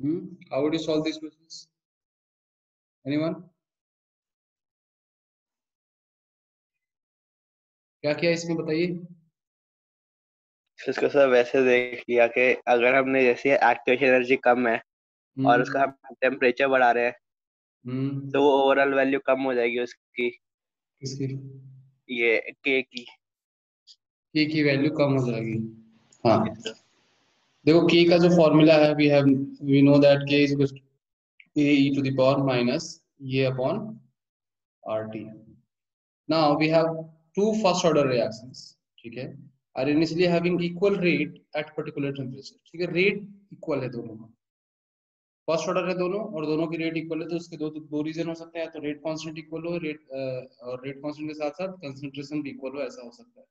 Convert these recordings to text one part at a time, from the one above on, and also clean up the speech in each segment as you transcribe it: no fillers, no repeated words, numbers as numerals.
How would you solve these questions? Anyone? क्या किया इसमें बताइए? इसको सर वैसे देख लिया कि अगर हमने जैसे एक्टिवेशन एनर्जी कम है और उसका हम टेम्परेचर बढ़ा रहे हैं तो वो ओवरऑल वैल्यू कम हो जाएगी उसकी, किसकी? ये के की। के की वैल्यू कम हो जाएगी। हाँ, देखो के का जो फॉर्मूला है we know that K is equal to A E to the power minus ये upon R T. Now we have two first order reactions, ठीक है, are initially having equal rate at particular temperature, ठीक है, rate equal है दोनों का, first order है दोनों और दोनों की रेट इक्वल है, तो उसके दो रीजन हो सकते हैं, तो रेट कांस्टेंट इक्वल हो, और रेट कांस्टेंट के साथ साथ कंसंट्रेशन भी इक्वल हो, ऐसा हो सकता है।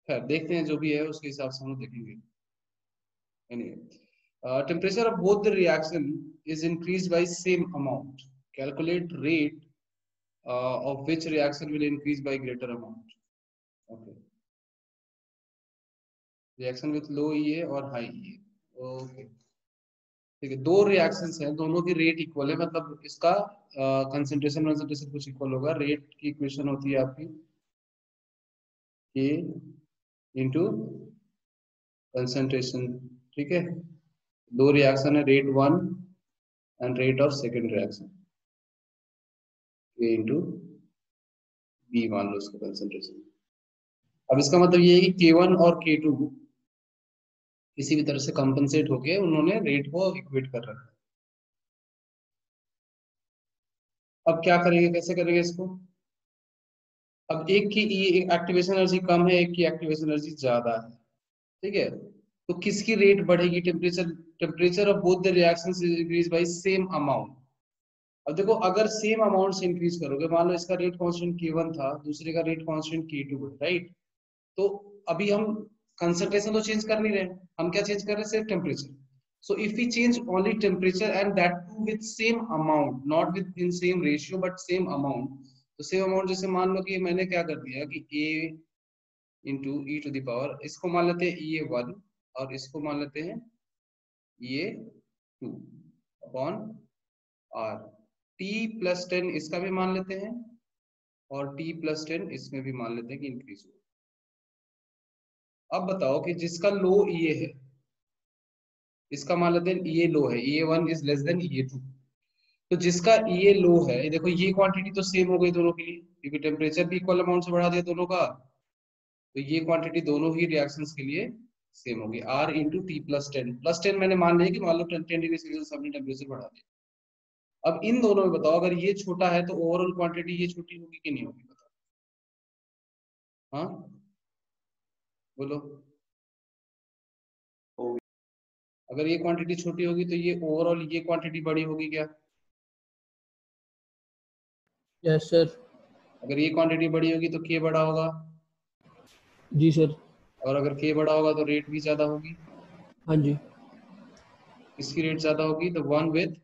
खैर देखते हैं, जो भी है उसके हिसाब से हम देखेंगे। Anyway, temperature of both the reaction is increased by same amount. Calculate rate of which reaction will increase by greater amount. Okay. Reaction with low EA और high EA. Okay. ठीक है, दो रिएक्शंस हैं, दोनों की रेट इक्वल है, मतलब इसका कंसंट्रेशन कुछ इक्वल होगा। रेट की इक्वेशन होती है आपकी के इंटू कंसंट्रेशन, ठीक है। दो रिएक्शन है, rate one and rate of second reaction, के इंटू बी मान लो उसका कंसंट्रेशन। अब इसका मतलब ये है कि K1 और K2 किसी भी तरह से कंपनसेट होके उन्होंने रेट को इक्वेट कर रखा है। अब क्या करेंगे, कैसे करेंगे इसको? अब एक की एक्टिवेशन एनर्जी कम है, एक की एक्टिवेशन एनर्जी ज्यादा है, ठीक है, तो किसकी रेट बढ़ेगी? Temperature of both the reactions increase by same amount. अब देखो, अगर सेम अमाउंट से इंक्रीज करोगे, मान लो इसका रेट कांस्टेंट K1 था, दूसरे का रेट कांस्टेंट K2 है, राइट, तो अभी हम कंसंट्रेशन तो चेंज कर नहीं रहे, हम क्या चेंज कर रहे हैं? सिर्फ temperature. So if we change only temperature and that too with same amount, not with in same ratio but same amount, तो सेम अमाउंट जैसे मान लो कि मैंने क्या कर दिया कि a into e to the power, इसको मान लेते हैं E1 और इसको मान लेते हैं E2 अपॉन आर, T+10 इसका भी मान लेते हैं और T+10 इसमें भी मान लेते हैं कि इंक्रीज हो। अब बताओ कि जिसका लो ये है, इसका मान लेते हैं ये लो है, E1 is less than E2, तो जिसका ये लो है, देखो ये क्वांटिटी तो सेम हो गई दोनों के लिए, क्योंकि टेम्परेचर भी इक्वल अमाउंट से बढ़ा दिया दोनों का, तो ये क्वांटिटी दोनों ही रिएक्शंस के लिए सेम होगी। R इंटू T+10 मैंने मान लिया कि मान लो 10 डिग्री सेल्सियस हमने टेम्परेचर बढ़ा दिया। अब इन दोनों में बताओ, अगर ये छोटा है तो ओवरऑल क्वांटिटी ये छोटी होगी कि नहीं होगी, बताओ। हाँ बोलो, अगर ये क्वांटिटी छोटी होगी तो ये ओवरऑल ये क्वांटिटी बड़ी होगी क्या? Yes sir. अगर ये क्वांटिटी बड़ी होगी तो के बड़ा होगा। जी सर। और अगर के बड़ा होगा तो रेट भी ज्यादा होगी। हाँ जी। इसकी रेट ज्यादा होगी, तो वन विथ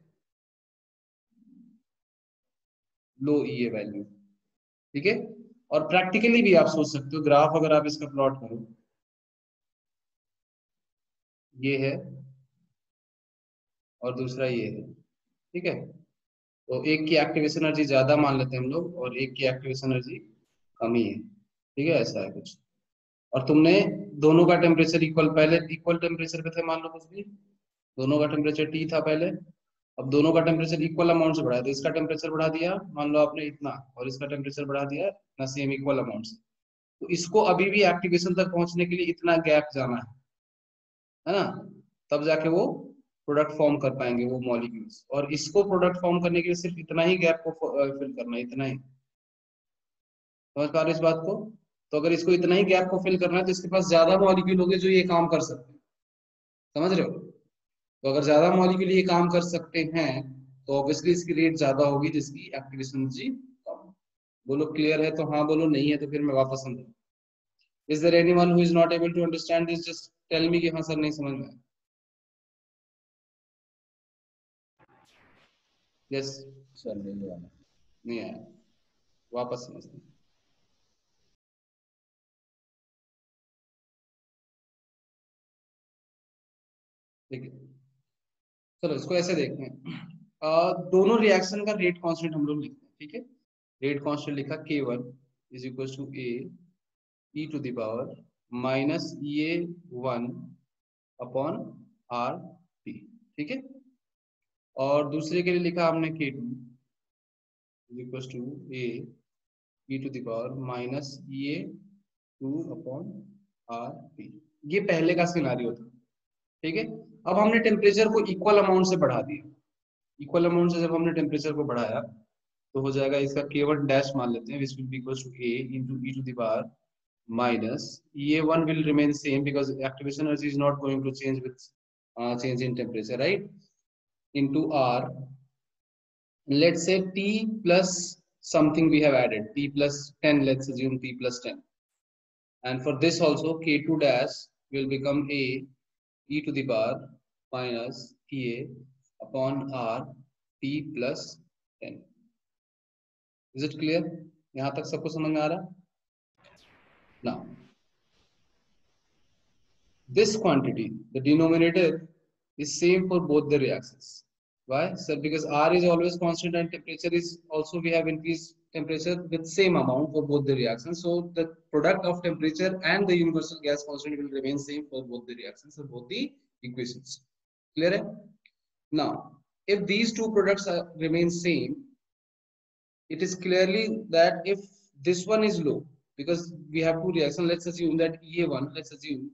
लो ये वैल्यू, ठीक है। और प्रैक्टिकली भी आप सोच सकते हो, ग्राफ अगर आप इसका प्लॉट करो, ये है और दूसरा ये है, ठीक है, तो एक की एक्टिवेशन एनर्जी ज्यादा मान लेते हैं हम लोग और एक की एक्टिवेशन एनर्जी कम ही है, ठीक है, ऐसा है कुछ। और तुमने दोनों का टेम्परेचर इक्वल, पहले इक्वल टेम्परेचर पे थे मान लो कुछ भी, दोनों का टेम्परेचर T था पहले, अब दोनों का टेम्परेचर इक्वल अमाउंट से बढ़ाया, तो इसका टेम्परेचर बढ़ा दिया मान लो आपने इतना और इसका टेम्परेचर बढ़ा दिया इतना, सेम इक्वल अमाउंट से, तो इसको अभी भी एक्टिवेशन तक पहुंचने के लिए इतना गैप जाना है ना, तब जाके वो प्रोडक्ट फॉर्म कर पाएंगे वो मॉलिक्यूल्स, और इसको प्रोडक्ट फॉर्म करने के लिए सिर्फ इतना ही गैप को फिल करना है, इतना ही। समझ पा रहे इस बात को? तो अगर इसको इतना ही गैप को फिल करना है तो इसके पास ज्यादा मॉलिक्यूल होंगे जो ये काम कर सकते हैं, समझ रहे हो? तो अगर ज्यादा मॉलिक्यूल ये काम कर सकते हैं तो ऑब्वियसली इसकी रेट ज्यादा होगी जिसकी एक्टिवेशन एनर्जी कम हो। बोलो क्लियर है तो हाँ बोलो, नहीं है तो फिर मैं वापस समझाऊं। Is there anyone who is not able to understand this? Just tell me कि हाँ सर नहीं समझ में आया। यस सर नहीं आया। नहीं आया, वापस समझते हैं। ठीक है, चलो इसको ऐसे देखते हैं, दोनों रिएक्शन का रेट कांस्टेंट हम लोग लिखते हैं, ठीक है। रेट कांस्टेंट लिखा K1 is equal to A e to the power minus EA1 upon RT, ठीक है। और दूसरे के लिए लिखा हमने K2 is equal to A e to the power minus EA2 upon RT। ये पहले का सिनारियो था, ठीक है। अब हमने टेम्परेचर को इक्वल अमाउंट से बढ़ा दिया। इक्वल अमाउंट से जब हमने टेम्परेचर को बढ़ाया तो हो जाएगा इसका K1 डैश मान लेते हैं, which will be equals to A into e to the power minus EA1 will remain same because activation energy is not going to change with change in temperature, right? Into R, let's say T plus something we have added, T plus 10, let's assume T plus 10. And for this also K2 dash will become A e to the power minus EA upon R T plus 10. Is it clear? यहाँ तक सबको समझ में आ रहा? Now, this quantity, the denominator, is same for both the reactions. Why? Sir, because R is always constant and temperature is also, we have increased temperature with same amount for both the reactions. So the product of temperature and the universal gas constant will remain same for both the reactions or both the equations. Clear? Now, if these two products remain same, it is clearly that if this one is low, because we have two reactions, let's assume that EA1, let's assume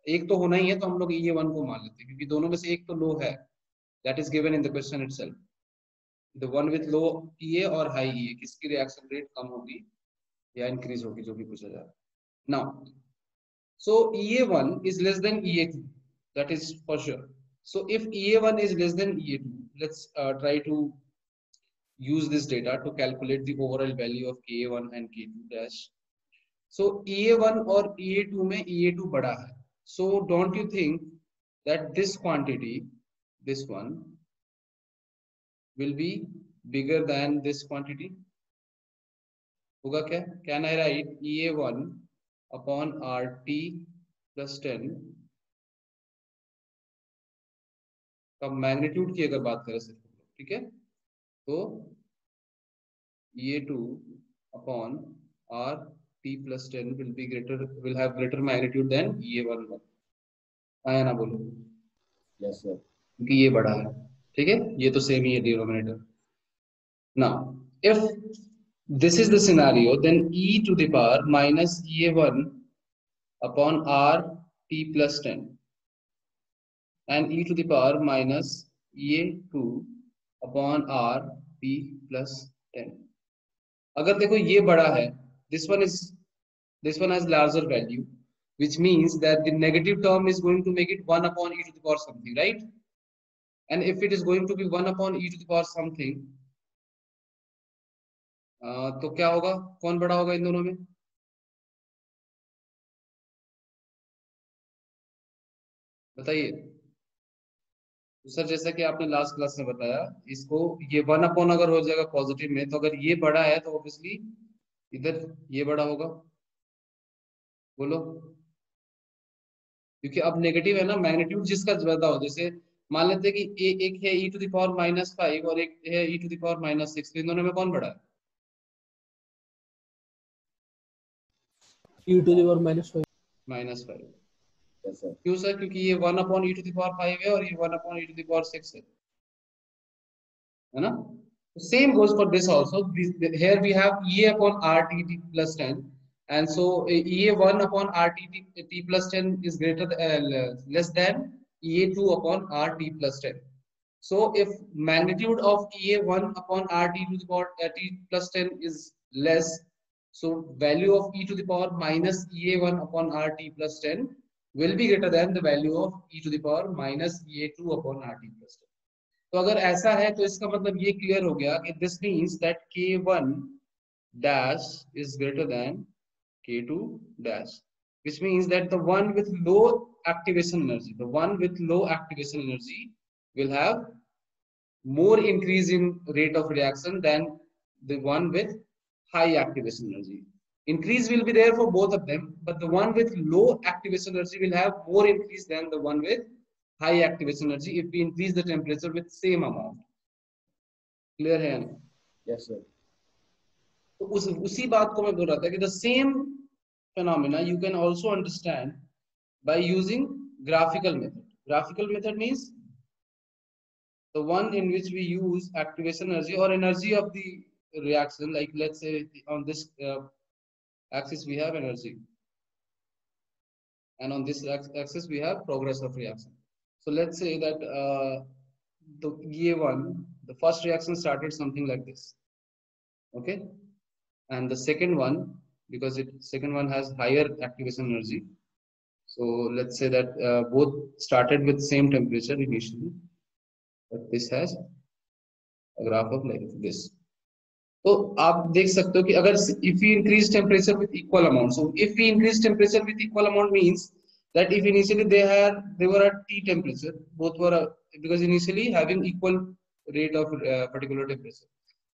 एक तो होना ही है, तो हम लोग EA1 को मान लेते हैं क्योंकि दोनों में से एक तो लो है, that is given in the question itself. The one with low EA और high EA, किसकी रिएक्शन रेट कम होगी या इंक्रीज होगी, जो भी पूछा जा रहा है. Now, so EA1 is less than EA2, that is for sure. So if EA1 is less than EA2, let's try to use this data to calculate the overall value of K1 and K2 dash. So EA1 और EA2 में EA2 बड़ा है. So don't you think that this quantity, this one, will be bigger than this quantity? होगा क्या? Can I write EA1 upon RT plus 10 का magnitude की अगर बात करें सिर्फ, ठीक है, तो EA2 upon RT plus 10 will have greater magnitude than EA1. आया ना बोलो? Yes sir. क्योंकि ये बड़ा है, ठीक है, ये तो सेम ही है denominator. Now, if this is the scenario, then e to the power minus EA1 upon RT plus 10 and e to the power minus EA2 upon RT plus 10. अगर देखो ये बड़ा है, this one has larger value, which means that the negative term is going to make it 1 upon e to the power something, right? And if it is going to be 1 upon e to the power something, तो क्या होगा? कौन बड़ा होगा इन दोनों में? बताइए. तो सर जैसा कि आपने लास्ट क्लास में बताया, इसको ये 1 अपॉन अगर हो जाएगा पॉजिटिव में, तो अगर ये बड़ा है तो ऑब्वियसली इधर ये बड़ा होगा. बोलो. क्योंकि अब नेगेटिव है ना, मैग्नीट्यूड जिसका ज्यादा हो, जैसे मान लेते हैं कि एक है e टू द पावर -5 और एक है e टू द पावर -6, तो इन दोनों में कौन बड़ा है? e to the power -5. -5. क्यों सर? क्योंकि ये 1 upon e to the power 5 है और ये 1 upon e to the power 6 है ना? Same goes for this also. Here we have EA upon RT plus 10, and so EA1 upon RT T plus 10 is greater less than EA2 upon RT plus 10. So if magnitude of EA1 upon RT to the power T plus 10 is less, so value of e to the power minus EA1 upon RT plus 10 will be greater than the value of e to the power minus EA2 upon RT plus 10. तो अगर ऐसा है तो इसका मतलब ये clear हो गया कि this means that K1 dash is greater than K2 dash, which means that the one with low activation energy, will have more increase in rate of reaction than the one with high activation energy. Increase will be there for both of them, but the one with low activation energy will have more increase than the one with high activation energy if we increase the temperature with same amount. Clear है? Yes sir. तो उसी बात को मैं बोल रहा था कि the same phenomena you can also understand by using graphical method. Graphical method means the one in which we use activation energy or energy of the reaction. Like let's say on this axis we have energy, and on this axis we have progress of reaction. So let's say that the first reaction started something like this, okay, and the second one, because second one has higher activation energy, so let's say that both started with same temperature initially, but this has a graph of like this. तो आप देख सकते हो कि अगर if we increase temperature with equal amount, so if we increase temperature with equal amount means that if initially they were at T temperature, both were because initially having equal rate of particular temperature,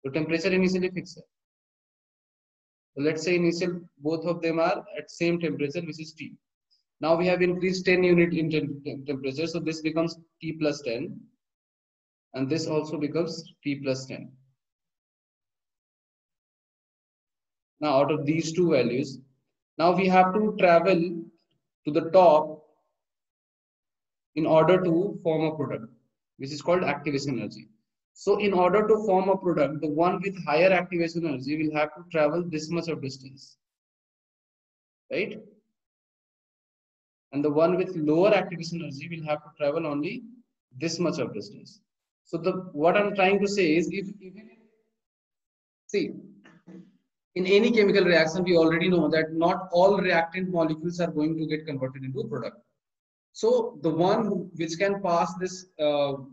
so temperature initially fixed. So let's say initial both of them are at same temperature, which is T. Now we have increased 10 unit in temperature, so this becomes T plus 10, and this also becomes T plus 10. Now out of these two values, now we have to travel to the top in order to form a product, which is called activation energy. So in order to form a product, the one with higher activation energy will have to travel this much of distance, right? And the one with lower activation energy will have to travel only this much of distance. So what I'm trying to say is, see, in any chemical reaction, we already know that not all reactant molecules are going to get converted into a product. So the one which can pass this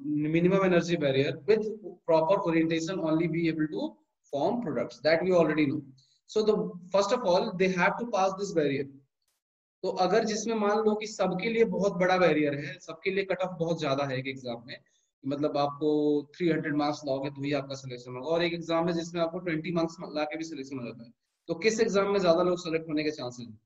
minimum energy barrier with proper orientation only be able to form products, that we already know. So first of all, they have to pass this barrier. तो अगर जिसमें मान लो कि सबके लिए बहुत बड़ा barrier है, सबके लिए कट ऑफ बहुत ज्यादा है एक एग्जाम में, मतलब आपको 300 मार्क्स लाओगे तो ही आपका सिलेक्शन होगा, और एक एग्जाम में जिसमें आपको 20 मार्क्स ला के भी सिलेक्शन हो जाता है, तो किस एग्जाम में ज्यादा लोग सेलेक्ट होने के चांसेस हैं?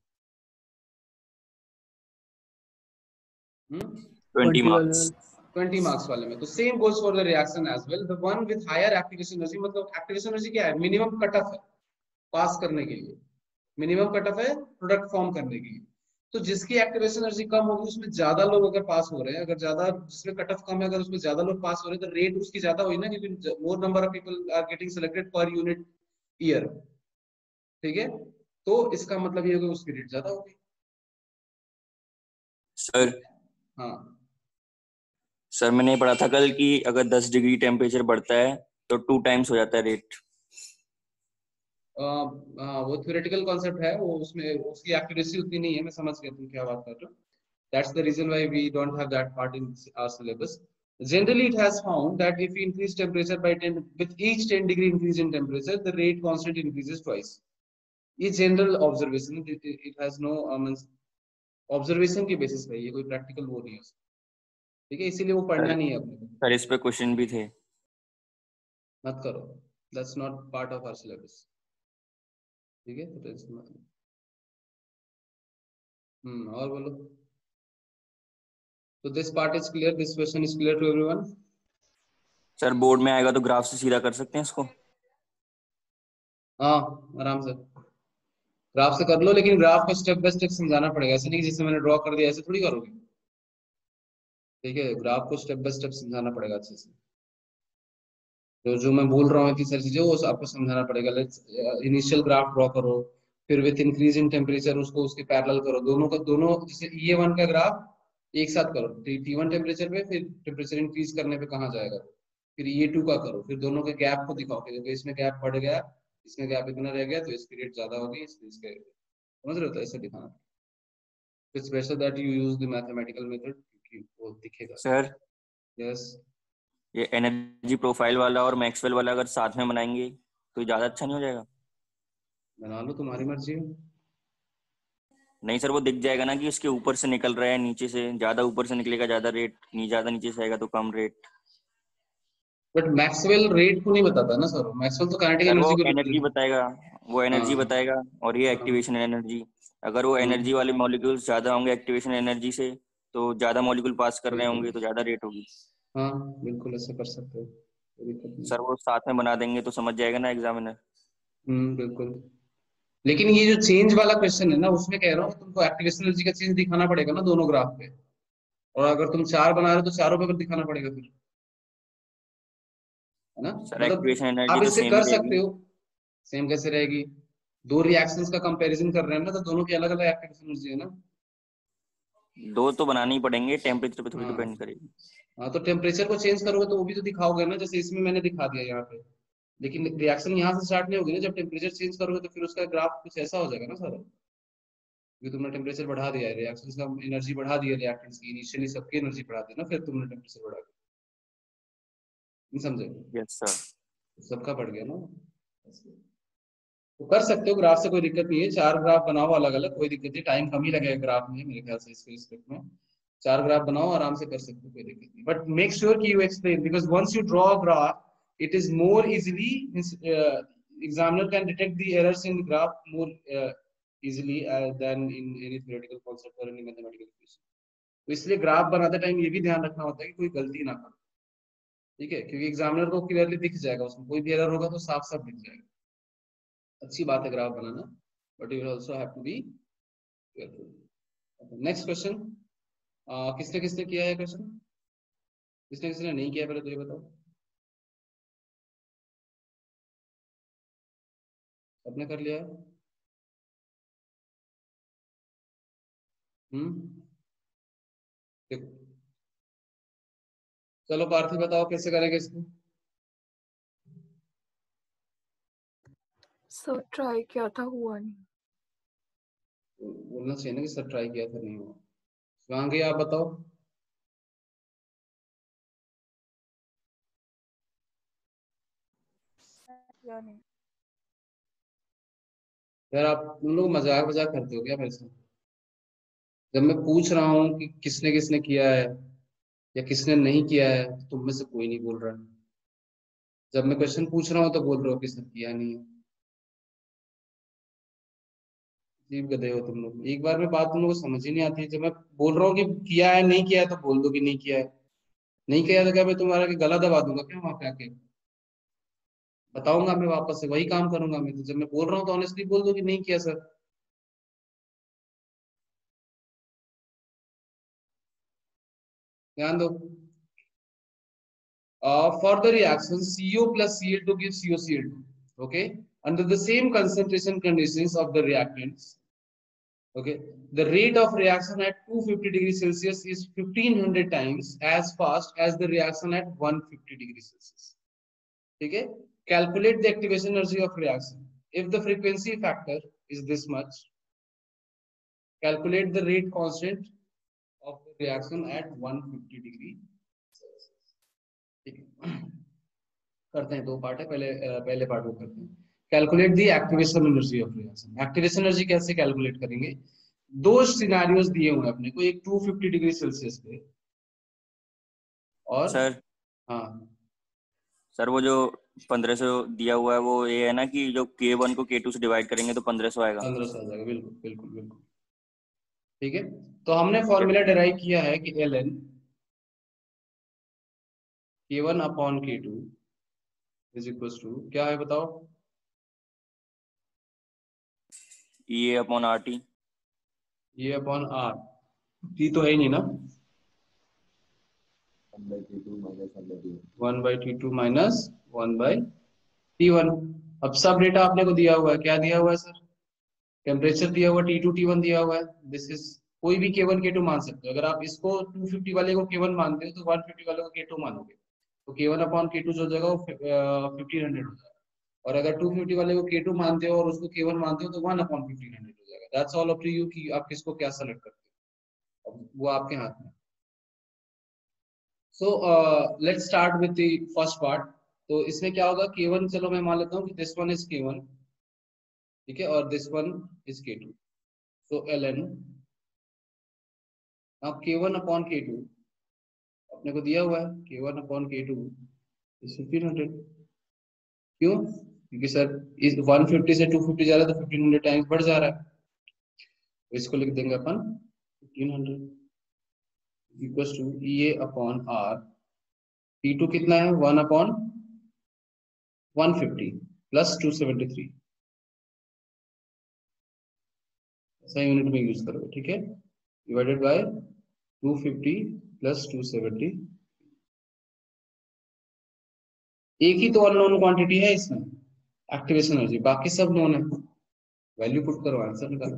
20 मार्क्स 20 मार्क्स वाले में. तो same goes for the reaction as well. The one with higher activation energy, मतलब एक्टिवेशन एनर्जी क्या है? मिनिमम कट ऑफ है पास करने के लिए, मिनिमम कट ऑफ है प्रोडक्ट फॉर्म करने के लिए. तो जिसकी एक्टिवेशन एनर्जी कम होगी उसमें ज्यादा लोग अगर पास हो रहे हैं, अगर ज्यादा जिसमें कट ऑफ कम है अगर उसमें ज्यादा लोग पास हो रहे हैं, तो रेट उसकी ज्यादा हुई ना, क्योंकि more number of people are getting selected per unit year. ठीक है, तो इसका मतलब ये होगा उसकी रेट ज्यादा होगी. सर हाँ सर, मैंने पढ़ा था कल कि अगर 10 डिग्री टेम्परेचर बढ़ता है तो 2 टाइम्स हो जाता है रेट. वो थ्योरेटिकल कॉन्सेप्ट है, वो उसमें उसकी एक्यूरेसी उतनी नहीं है. मैं समझ गया तुम क्या बात कर रहे हो. That's the reason why we don't have that part in our syllabus. Generally, it has found that if we increase temperature by 10, with each 10 degree increase in temperature, the rate constant increases twice. ये general observation, it has no observation के basis पे, ये कोई practical वो नहीं है. ठीक है, इसीलिए वो पढ़ना नहीं है अपने को. सर इस पे क्वेश्चन भी थे. मत करो, that's not part of our syllabus. ठीक है, तो टेंशन मत लो. और बोलो. So this part is clear. This question is clear to everyone. Sir board में आएगा तो ग्राफ से सीधा कर सकते हैं इसको? हाँ आराम से ग्राफ से कर लो, लेकिन ग्राफ को स्टेप बाय स्टेप समझाना पड़ेगा. ऐसे नहीं जैसे मैंने ड्रॉ कर दिया ऐसे थोड़ी करोगे. ठीक है, ग्राफ को स्टेप बाय स्टेप समझाना पड़ेगा अच्छे से. जो मैं बोल रहा हूँ इतनी सारी चीजें वो आपको समझाना पड़ेगा. लेट्स इनिशियल ग्राफ ड्रॉ करो, फिर विथ इंक्रीज इन टेम्परेचर उसको उसके पैरेलल करो. दोनों जैसे E1 का ग्राफ एक साथ करो. T1 टेम्परेचर पे, फिर टेम्परेचर इंक्रीज करने पे कहाँ जाएगा, फिर E2 का करो, फिर दोनों के गैप को दिखाओ कि इसमें गैप बढ़ गया, इसमें गैप इतना रह गया, तो इसकी रेट ज्यादा होगी, इसके समझ रहे हो. तो ऐसे दिखाना. It's better that you use the mathematical method, क्योंकि वो दिखेगा. सर यस, ये एनर्जी प्रोफाइल वाला और मैक्सवेल वाला अगर साथ में बनाएंगे तो ज्यादा अच्छा नहीं हो जाएगा? बना लो, तुम्हारी मर्जी है. नहीं सर, वो दिख जाएगा ना कि इसके ऊपर से निकल रहा है, नीचे से ज्यादा ऊपर से निकलेगा ज्यादा रेट, ज्यादा नीचे से आएगा तो कम रेट. बट मैक्सवेल रेट को नहीं बताता ना सर. मैक्सवेल तो काइनेटिक एनर्जी को एनर्जी बताएगा, वो एनर्जी बताएगा, और ये एक्टिवेशन एनर्जी. अगर वो एनर्जी वाले मॉलिक्यूल्स ज्यादा होंगे एक्टिवेशन एनर्जी से तो ज्यादा मॉलिक्यूल पास कर रहे बिल्कुल। होंगे तो ज्यादा रेट होगी। हाँ बिल्कुल ऐसा कर सकते हो, कोई दिक्कत नहीं। सर वो साथ में बना देंगे तो समझ जाएगा ना एग्जामिनर। बिल्कुल। लेकिन ये जो चेंज वाला क्वेश्चन है ना, उसमें कह रहा हूँ तुमको एक्टिवेशन एनर्जी का चेंज दिखाना पड़ेगा ना दोनों ग्राफ पे, और अगर तुम 4 बना रहे हो तो चारों पे दिखाना पड़ेगा फिर, है ना। सर मतलब एक्टिवेशन एनर्जी आप तो इससे सेम ही कर रहेगी। सकते हो। सेम कैसे रहेगी? दो रिएक्शंस का कंपैरिजन कर रहे हैं ना, तो दोनों की अलग अलग एक्टिवेशन एनर्जी है ना। दो तो बनाने ही पड़ेंगे, टेम्परेचर पे थोड़ी हाँ डिपेंड करेगी। हाँ, तो टेम्परेचर को चेंज करोगे तो वो भी तो दिखाओगे ना, जैसे इसमें मैंने दिखा दिया यहाँ पे। लेकिन रिएक्शन यहाँ से स्टार्ट नहीं होगी ना, जब टेम्परेचर चेंज करोगे तो फिर उसका ग्राफ कुछ ऐसा हो जाएगा ना सर, क्योंकि तुमने टेम्परेचर बढ़ा दिया है, रिएक्शंस का एनर्जी बढ़ा दी है, रिएक्टेंट्स की इनिशियली सबकी एनर्जी बढ़ा दी ना, फिर तुमने टेम्परेचर बढ़ा दिया। नहीं समझे? Yes sir. सबका बढ़ गया ना। तो कर सकते हो ग्राफ से, कोई दिक्कत नहीं है। 4 ग्राफ बनाओ अलग अलग, कोई दिक्कत नहीं, टाइम कम ही लगेगा ग्राफ में मेरे ख्याल से इसके रिस्पेक्ट में। 4 ग्राफ बनाओ, आराम से कर सकते हो, कोई दिक्कत नहीं। बट मेक श्योर कि you explain, because once you draw graph it is more easily, examiner can detect the errors in graph more easily than in any theoretical concept or any mathematical equation. तो इसलिए graph बनाते time ये भी ध्यान रखना होता है कि कोई गलती ना करो, ठीक है, क्योंकि एग्जामिनर को क्लियरली दिख जाएगा, उसमें कोई भी एरर होगा तो साफ साफ दिख जाएगा। अच्छी बात है ग्राफ बनाना, but you also have to be careful. Next question, किसने किसने किया है क्वेश्चन? किसने किसने नहीं किया पहले तो ये बताओ। सबने कर लिया है? देखो, चलो पार्थी बताओ कैसे करेंगे इसको। सर ट्राई किया था, हुआ नहीं। बोलना चाहिए ना कि सर ट्राई किया था, नहीं हुआ। शिवांगी आप बताओ। नहीं। यार आप तुम लोग मजाक मजाक करते हो क्या मेरे से? जब मैं पूछ रहा हूँ कि किसने किसने किया है या किसने नहीं किया है, तो तुम में से कोई नहीं बोल रहा है। जब मैं क्वेश्चन पूछ रहा हूँ तो बोल रहे हो किसने किया नहीं है। अजीब गधे हो तुम लोग, एक बार में बात तुम लोग को समझ ही नहीं आती। जब मैं बोल रहा हूँ कि किया है नहीं किया है तो बोल दो कि नहीं किया है। नहीं किया तो क्या मैं तुम्हारा कि गला दबा दूंगा क्या वहां पे आके? बताऊंगा मैं वापस से, वही काम करूंगा मैं। तो जब मैं बोल रहा हूँ तो ऑनेस्टली बोल दो कि नहीं किया सर। ध्यान दो। For the reaction CO plus Cl2 gives COCl2. Okay, under the same concentration conditions of the reactants. Okay, the rate of reaction at 250 degrees Celsius is 1500 times as fast as the reaction at 150 degrees Celsius. Okay, calculate the activation energy of reaction. If the frequency factor is this much, calculate the rate constant of the reaction at 150 degree Celsius. ठीक है, करते हैं। दो part है, पहले part को करते हैं। Calculate the activation energy of reaction. Activation energy कैसे कैलकुलेट करेंगे? दो सिनेरियोज दिए हुए हैं अपने को, एक 250 डिग्री सेल्सियस पे और सर हाँ सर वो जो 1500 दिया हुआ है वो ये है ना कि जो K1 को K2 से डिवाइड करेंगे तो 1500 आएगा। 1500 आ जाएगा, बिल्कुल बिल्कुल बिल्कुल। ठीक है, तो हमने फॉर्मूला डिराइव किया है कि ln K1 upon K2 is equal to क्या है बताओ? ये अपॉन RT। ये अपॉन आर, टी तो है ही नहीं ना। 1/T2 minus 1/T1। अब सब डेटा आपने को दिया हुआ है, क्या दिया हुआ है सर? टेम्परेचर दिया हुआ, T2 T1 दिया हुआ है। दिस इज कोई भी K1 K2 मान सकते हो। अगर आप इसको 250 वाले को K1 मानते हो तो 150 वाले को K2 मानोगे, तो K1 अपॉन K2 जो हो जाएगा वो 1500 हो जाएगा। और अगर 250 वाले को K2 मानते हो और उसको K1 मानते हो तो 1 अपॉन 1500 हो जाएगा। That's all up to you कि आप किसको क्या सेलेक्ट करते हो, अब वो आपके हाथ में। So let's start with the first part. तो इसमें क्या होगा? K1 चलो मैं मान लेता हूँ कि दिस वन इज K1, ठीक है, और this one is K2। So ln अब K1 अपॉन K2 अपने को दिया हुआ है, K1 अपॉन K2 इज 1500। क्यों? क्योंकि सर इस 150 से 250 जा रहा है तो 1500 टाइम्स बढ़ जा रहा है, तो इसको लिख देंगे upon 1500। Equal to EA upon R, T2 कितना है 1/150 प्लस 273, ऐसा यूनिट में यूज करोगे, ठीक है, डिवाइडेड बाय 250 प्लस 270। एक ही तो अननोन क्वांटिटी है इसमें एक्टिवेशन एनर्जी, बाकी सब नोन है। वैल्यू पुट करो, आंसर निकालो।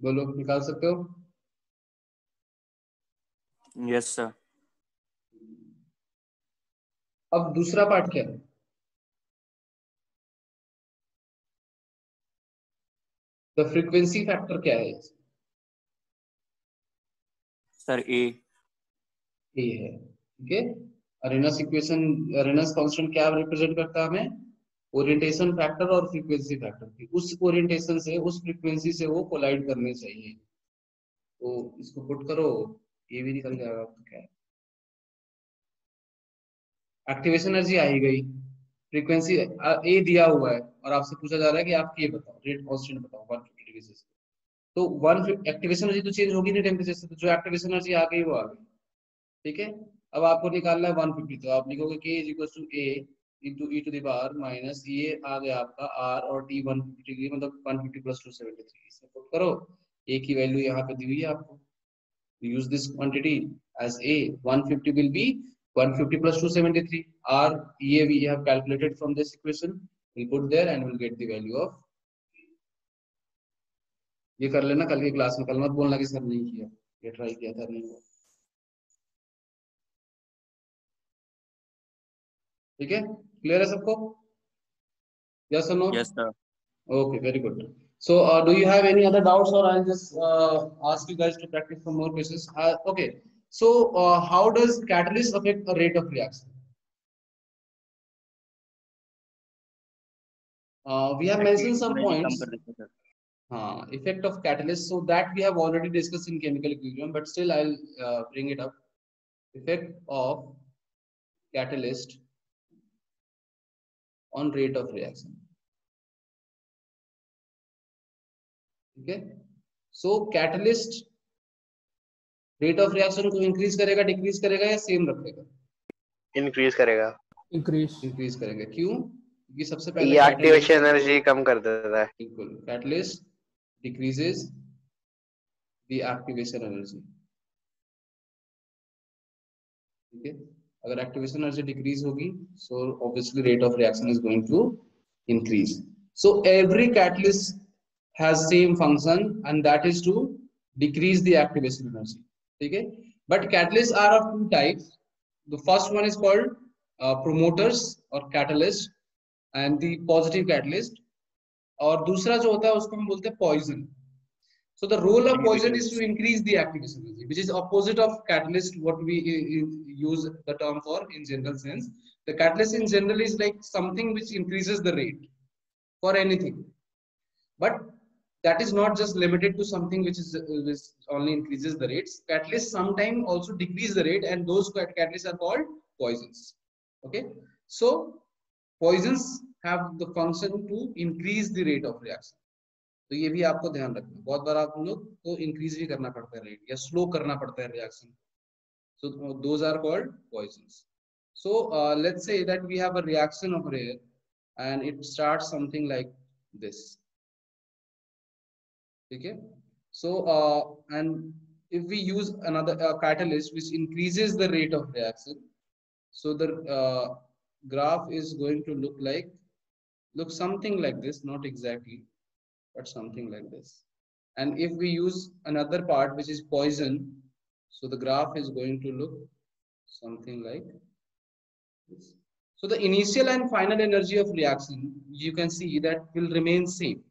बोलो, निकाल सकते हो? Yes sir. अब दूसरा पार्ट क्या है? द फ्रीक्वेंसी फैक्टर क्या है? सर ए है, ठीक है। अरेनस इक्वेशन, अरेनस कांस्टेंट क्या रिप्रेजेंट करता है हमें? ओरिएंटेशन फैक्टर और फ्रीक्वेंसी फैक्टर की, उस ओरिएंटेशन से उस फ्रीक्वेंसी से वो कोलाइड करने चाहिए। तो इसको पुट करो, ये भी निकल जाएगा। तो क्या है, एक्टिवेशन एनर्जी आई गई, फ्रीक्वेंसी ए दिया हुआ है और आपसे पूछा जा रहा है कि आप ये बताओ, रेट कांस्टेंट बताओ 150 डिग्री से। तो वन एक्टिवेशन एनर्जी तो चेंज होगी नहीं टेम्परेचर से, तो जो एक्टिवेशन एनर्जी आ गई वो आ गई, ठीक है। अब आपको निकालना है 150, तो आप लिखोगे K is equal to A into e to the power minus ये आ गया आपका R और T 150 डिग्री, मतलब 150 प्लस 273, इसमें पुट करो। A की वैल्यू यहाँ पे दी हुई है आपको, use this quantity as A, 150 will be 150 plus 273, R ये we have calculated from this equation, we'll put there and we'll get the value of, ये कर लेना कल की क्लास में, कल मत बोलना कि सर नहीं किया, ये ट्राई किया था नहीं हुआ, ठीक है। क्लियर है सबको? यस और no? Yes sir. Okay, very good. So, do you have any other doubts, or I'll just ask you guys to practice some more questions? Okay. So, how does catalyst affect the rate of reaction? We have mentioned some points. Effect of catalyst. So that we have already discussed in chemical equilibrium, but still I'll bring it up. Effect of catalyst on rate of reaction. ठीक है। सो catalyst rate of reaction को increase करेगा, decrease करेगा या same रखेगा? Increase करेगा। Increase करेगा, क्यों? क्योंकि सबसे पहले ये एक्टिवेशन एनर्जी कम कर देता है। बिल्कुल, catalyst decreases the activation energy, ठीक है। अगर एक्टिवेशन एनर्जी डिक्रीज होगी, so obviously rate of reaction is going to increase. So every catalyst has same function, and that is to decrease the activation energy, ठीक है। But catalysts are of two types. The first one is called promoters or catalyst, and the positive catalyst. और दूसरा जो होता है उसको हम बोलते हैं poison. So the role of poison is to increase the activation energy, which is opposite of catalyst, what we use the term for in general sense. The catalyst in general is like something which increases the rate for anything, but that is not just limited to something which only increases the rates. Catalysts sometimes also decrease the rate, and those catalysts are called poisons. Okay, so poisons have the function to increase the rate of reaction. तो ये भी आपको ध्यान रखना, बहुत बार आप लोग को इंक्रीज भी करना पड़ता है रेट या स्लो करना पड़ता है reaction, so those are called poisons. So let's say that we have a reaction over here and it starts something like this, okay. So and if we use another catalyst which increases the rate of reaction, so the graph is going to look something like this, not exactly, but something like this. And if we use another part which is poison, so the graph is going to look something like this. So the initial and final energy of reaction, you can see that will remain same.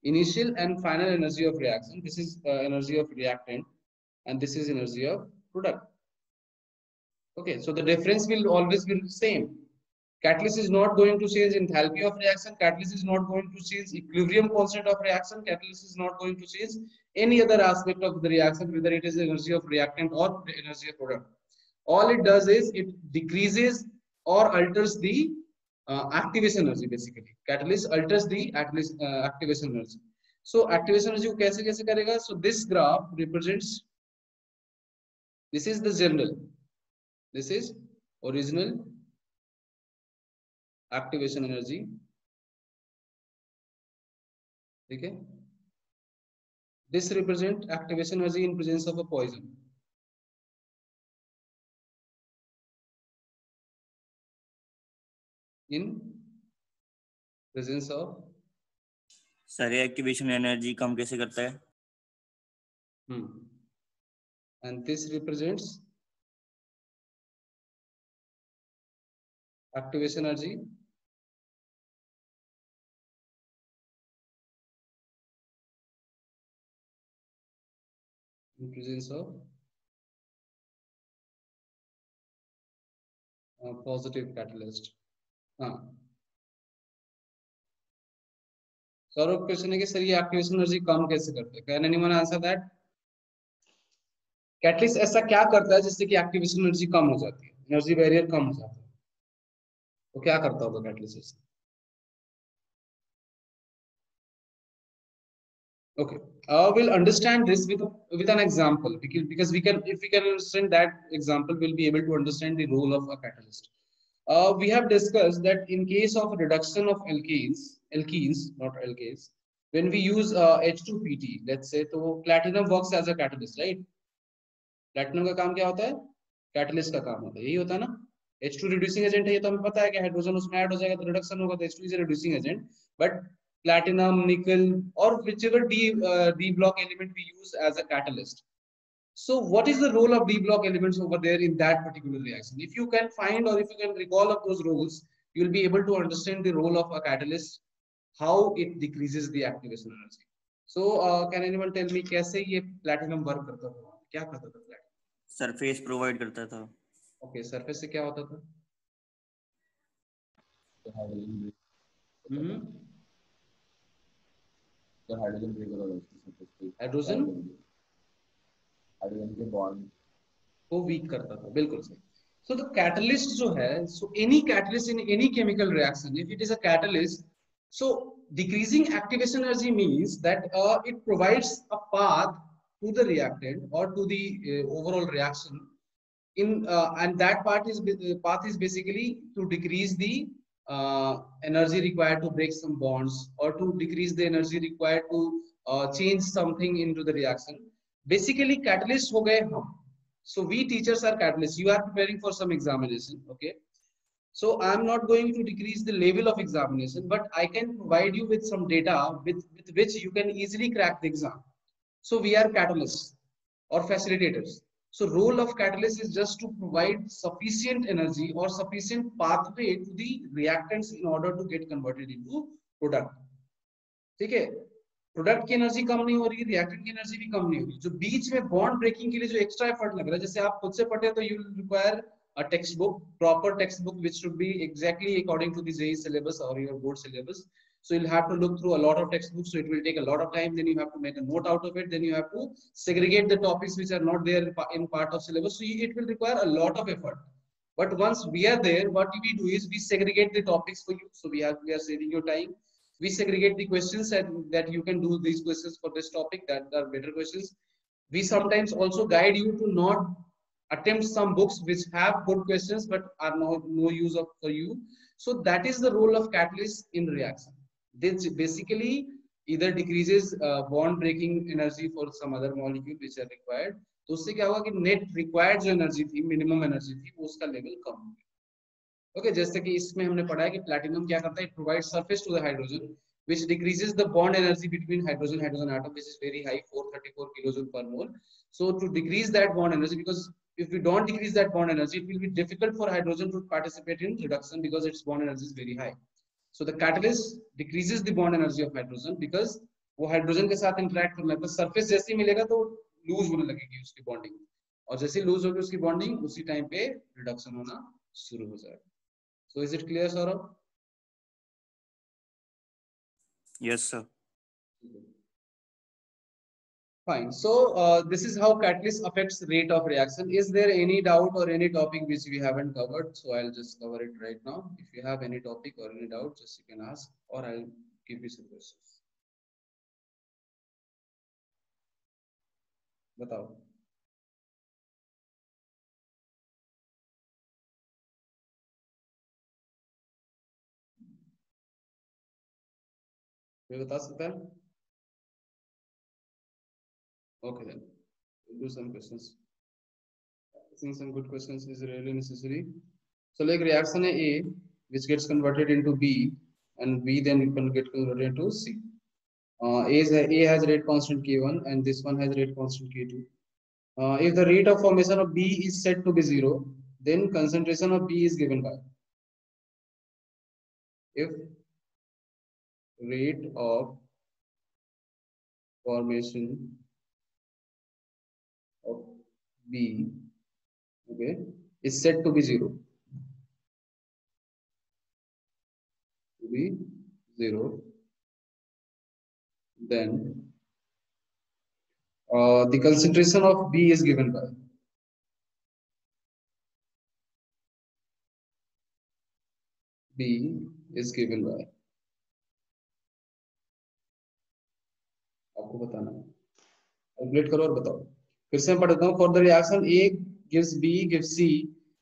Initial and final energy of reaction, this is energy of reactant and this is energy of product. Okay, so the difference will always be the same. Catalyst is not going to change enthalpy of reaction, catalyst is not going to change equilibrium constant of reaction, catalyst is not going to change any other aspect of the reaction, whether it is energy of reactant or the energy of product. All it does is it decreases or alters the activation energy. Basically catalyst alters the activation energy. So activation energy को कैसे कैसे करेगा? So this graph represents, this is the general, this is original activation energy, ठीक है। This represent activation energy in presence of a poison, in presence of, sir ये activation energy कम कैसे करता है? and this represents activation energy in presence of positive catalyst. हाँ, Saurabh question है कि सर ये एक्टिवेशन एनर्जी कम कैसे करते हैं? Can anyone answer that? Catalyst ऐसा क्या करता है जिससे कि एक्टिवेशन एनर्जी कम हो जाती है, एनर्जी बैरियर कम हो जाता है? तो क्या करता होगा catalyst? Okay, we'll understand this with an example, because we can, if we can understand that example, we'll be able to understand the role of a catalyst. We have discussed that in case of reduction of alkenes, not alkanes, when we use H2PT, let's say, तो platinum works as a catalyst, right? Platinum का काम क्या होता है? Catalyst का काम होता है, यही होता है ना? H2 reducing agent है, ये तो हमें पता है कि हाइड्रोजन उसमें ऐड हो जाएगा तो रिडक्शन होगा, तो H2 is a reducing agent. But platinum, nickel, or whichever D block element we use as a catalyst. So what is the role of D block elements over there in that particular reaction? If you can find, or if you can recall of those roles, you will be able to understand the role of a catalyst, how it decreases the activation energy. So can anyone tell me कैसे ये platinum work करता था? क्या करता था platinum? Surface provide करता था. Okay, surface से क्या होता था? हाइड्रोजन ब्रेक हो जाता हाइड्रोजन के बॉन्ड को वीक करता था, बिल्कुल सही. So the catalyst जो है, so any catalyst in any chemical reaction, if it is a catalyst, so decreasing activation energy means that it provides a path to the reactant or to the overall reaction in and that path is basically to decrease the energy required to break some bonds, or to decrease the energy required to change something into the reaction. Basically catalyst ho gaye hum. So we teachers are catalysts. You are preparing for some examination, okay? So I am not going to decrease the level of examination, but I can provide you with some data with which you can easily crack the exam. So we are catalysts or facilitators. So role of catalyst is just to provide sufficient energy or sufficient pathway to the reactants in order to get converted into product. ठीक है? Product की energy कम नहीं हो रही, reactant की energy भी कम नहीं हो रही, जो बीच में बॉन्ड ब्रेकिंग के लिए जो एक्स्ट्रा एफर्ट लग रहा है, जैसे आप खुद से पढ़े तो you will require a textbook, proper textbook, which should be exactly according to the JEE syllabus or your board syllabus. So you'll have to look through a lot of textbooks, so it will take a lot of time. Then you have to make a note out of it. Then you have to segregate the topics which are not there in part of syllabus. So it will require a lot of effort. But once we are there, what we do is we segregate the topics for you. So we are saving your time. We segregate the questions that you can do these questions for this topic, that are better questions. We sometimes also guide you to not attempt some books which have good questions but are no use of for you. So that is the role of catalyst in reaction. This basically either decreases bond breaking energy for some other molecule which are required. तो उससे क्या होगा कि net required जो energy थी, minimum energy थी, वो उसका level कम हो गया. Okay, जैसे कि इसमें हमने पढ़ा है कि platinum क्या करता है, it provides surface to the hydrogen which decreases the bond energy between hydrogen atom, which is very high, 434 kilojoule per mole. So to decrease that bond energy, because if we don't decrease that bond energy, it will be difficult for hydrogen to participate in reduction because its bond energy is very high. So the catalyst decreases the bond energy of hydrogen because वो hydrogen के साथ interact करना है, तो surface जैसे ही मिलेगा तो lose होने लगेगी उसकी bonding, और जैसे lose होगी उसकी bonding, उसी time पे reduction होना शुरू हो जाएगा. So is it clear, Saurabh? Yes, sir. Fine. So this is how catalyst affects rate of reaction. Is there any doubt or any topic which we haven't covered? So I'll just cover it right now. If you have any topic or any doubt, just you can ask, or I'll give you some questions. बताओ। कोई बता सकता है? Okay then, we'll do some questions. I think some good questions is really necessary. So like reaction A, which gets converted into B, and B then can get converted into C. A has rate constant K1, and this one has rate constant K2. If the rate of formation of B is said to be 0, then concentration of B is given by. If rate of formation of B, okay, is said to be 0, then the concentration of B is given by. B is given by. आपको बताना है, calculate करो और बताओ। फिर से मैं पढ़ता हूँ। For the reaction A gives B gives C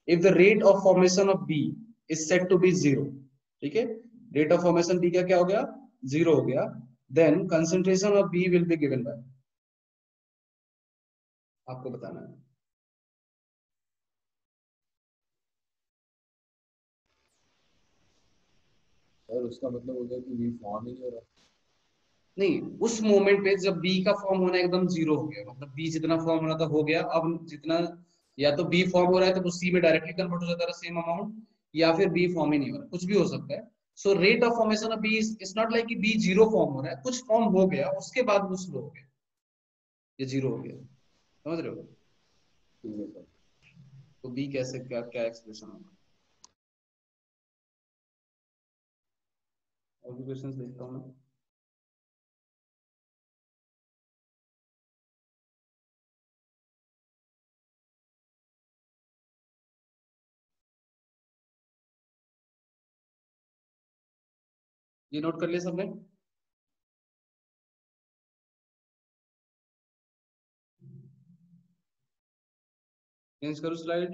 if the rate of formation of B is said to be 0, ठीक है, रेट ऑफ फॉर्मेशन B का क्या हो गया, 0 हो गया, then concentration of B will be given by. आपको बताना है। और उसका मतलब हो गया कि बी फॉर्म ही नहीं हो रहा। नहीं, उस मोमेंट पे जब बी का फॉर्म होना एकदम 0 हो गया, मतलब बी जितना फॉर्म होना था हो गया, अब जितना या तो बी फॉर्म हो रहा है तो सी में डायरेक्टली कन्वर्ट हो जाता है सेम अमाउंट, या फिर बी फॉर्म ही नहीं हो रहा, कुछ भी हो सकता है। So rate of formation of B is not like कि बी 0 फॉर्म हो रहा है, कुछ फॉर्म हो गया उसके बाद वो स्लो हो गया, ये 0 हो गया, समझ रहे हो? ठीक है सर। तो बी कैसे, क्या क्या एक्सप्रेशन होगा? और भी क्वेश्चंस देखता हूं मैं। ये नोट कर लिया सबने? चेंज करो slide,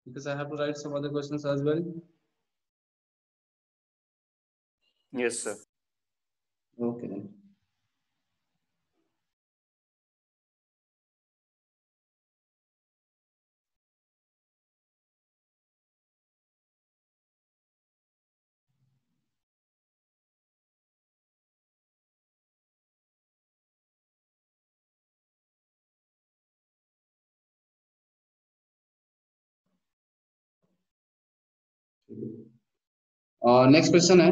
because I have to write some other questions as well. Yes, sir. Okay then. Next question है,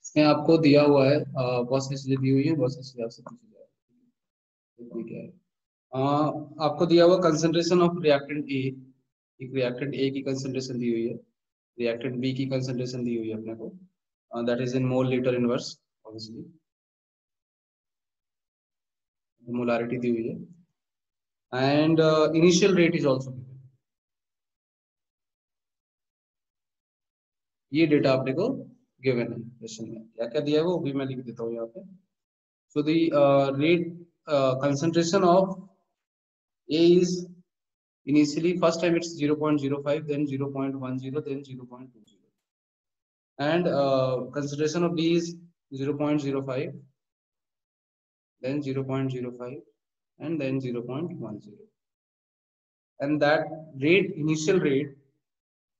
इसमें आपको दिया हुआ है, बहुत सी चीजें दी हुई है, बहुत सी चीजें आपसे पूछी जा रही है। क्या है, आपको दिया हुआ कंसंट्रेशन ऑफ रिएक्टेंट ए, एक रिएक्टेंट ए की कंसंट्रेशन दी हुई है, रिएक्टेंट बी की कंसंट्रेशन दी हुई है अपने को, that is in mole litre inverse, obviously molarity दी हुई है, and initial rate is also given. ये डेटा आपने को गिवन है क्वेश्चन में, क्या क्या दिया है वो भी मैं लिख देता हूँ यहाँ पे। So the rate concentration of A is initially first time it's 0.05, then 0.10, then 0.20, and concentration of B is 0.05, then 0.05, and then 0.10, and that rate, initial rate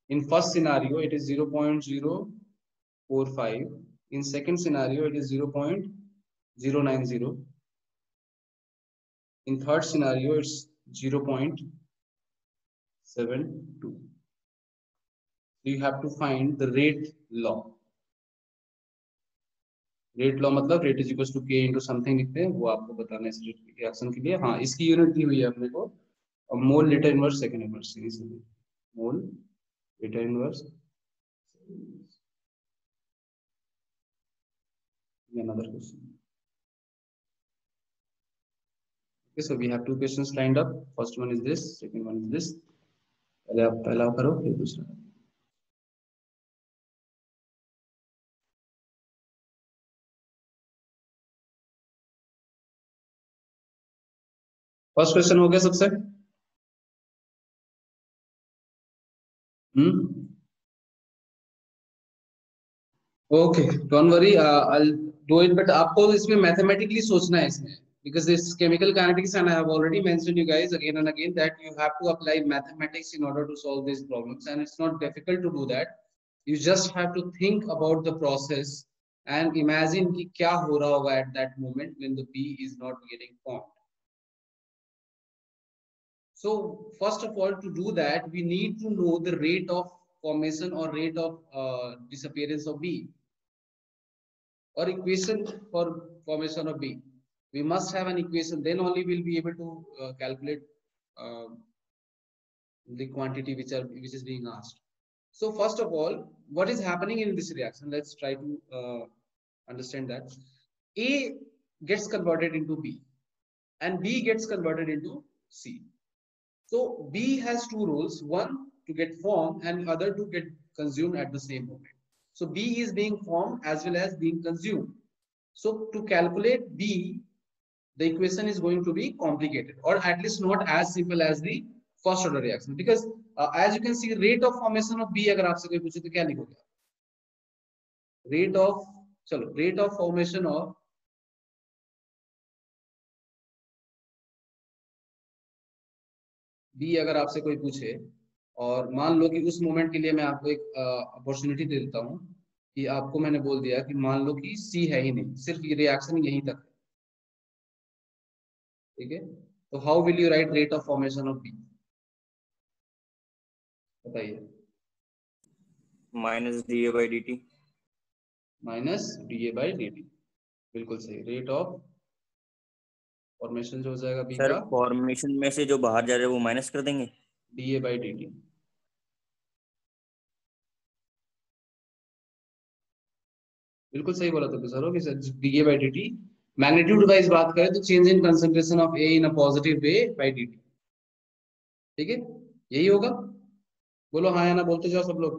in first scenario it is 0.045, in second scenario it is 0.090, in third scenario it's 0.72. You have to find the rate law. Rate law मतलब rate is equal to के into something लिखते हैं, वो आपको बताना है इस reaction के लिए। हाँ, इसकी यूनिट दी हुई है अपने को, मोल litre inverse second inverse, mole litre inverse. Another question. Okay, so we have two questions lined up. First one is this, second one is this. पहले आप पहला करो फिर दूसरा। फर्स्ट क्वेश्चन हो गया सबसे? Okay, don't worry, I do it, but आपको इसमें मैथमेटिकली सोचना है इसमें, because this chemical kinetics, and I have already mentioned you guys again and again that you have to apply mathematics in order to solve these problems, and it's not difficult to do that. You just have to think about the process and imagine कि क्या हो रहा होगा at that moment when the bee is not getting formed. So first of all, to do that, we need to know the rate of formation or rate of disappearance of bee, or equation for formation of bee. We must have an equation, then only we'll be able to calculate uh, the quantity which is being asked. So first of all, what is happening in this reaction? Let's try to understand that. A gets converted into B and B gets converted into C. So B has two roles, one to get formed and other to get consumed at the same moment. So B is being formed as well as being consumed. So to calculate B, the equation is going to be complicated, or at least not as simple as the first order reaction, because as you can see, rate of formation of B अगर आपसे कोई पूछे तो क्या लिखोगे? Rate of formation of B अगर आपसे कोई पूछे, और मान लो कि उस मोमेंट के लिए मैं आपको एक अपॉर्चुनिटी दे देता हूँ कि आपको मैंने बोल दिया कि मान लो कि C है ही नहीं, सिर्फ ये रिएक्शन यहीं तक, ठीक है? तो how will you write rate of formation of B? बताइए। Minus D A by D T. Minus D A by D T, बिल्कुल सही। रेट ऑफ फॉर्मेशन जो हो जाएगा बी सर का, फॉर्मेशन में से जो बाहर जा रहा है वो माइनस कर देंगे, D A by D T. बिल्कुल सही बोला तो सर, कि D A by D T. Magnitude wise बात करें तो change in concentration of A in a positive way by D T, ठीक है? यही होगा। बोलो हाँ या ना, बोलते जाओ सब लोग।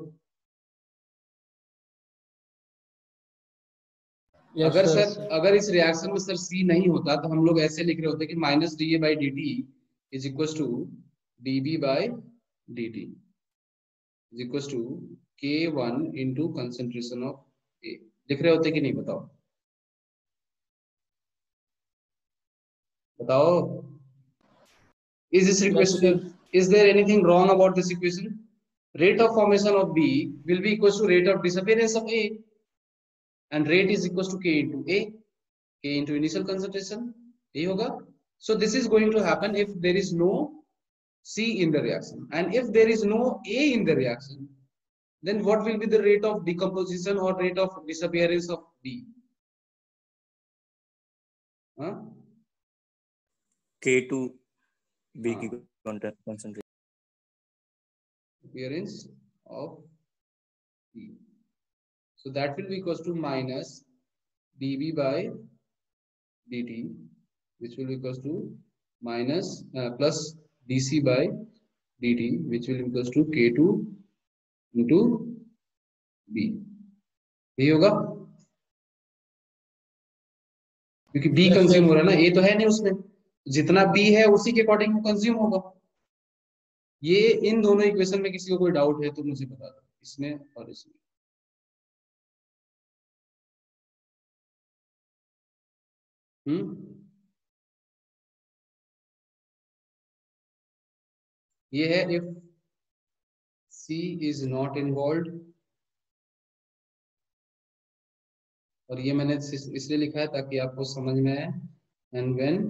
यस अगर सर। सर, अगर इस रिएक्शन में सर सी नहीं होता तो हम लोग ऐसे लिख रहे होते कि minus D A by D t is equal to d B by D t is equal to k one into concentration of A. लिख रहे होते कि नहीं? बताओ बताओ। Is this yes sir. equation, is there anything wrong about this equation? Rate of formation of B will be equal to rate of disappearance of A, and rate is equal to K into A, K into initial concentration. यही होगा। So this is going to happen if there is no C in the reaction, and if there is no A in the reaction, then what will be the rate of decomposition or rate of disappearance of B? Huh? K two B की concentration, appearance of B. So that will be equals to minus dB by dt, which will be equals to minus plus dC by dt, which will be equals to K2 into B. यही होगा, क्योंकि B Yes, consume sir. हो रहा है ना, A तो है नहीं उसमें, जितना B है उसी के अकॉर्डिंग वो कंज्यूम होगा। ये इन दोनों इक्वेशन में किसी को कोई डाउट है तो मुझे बता दो, इसमें और इसमें। ये है if C is not involved, और ये मैंने इसलिए लिखा है ताकि आपको समझ में आए, and when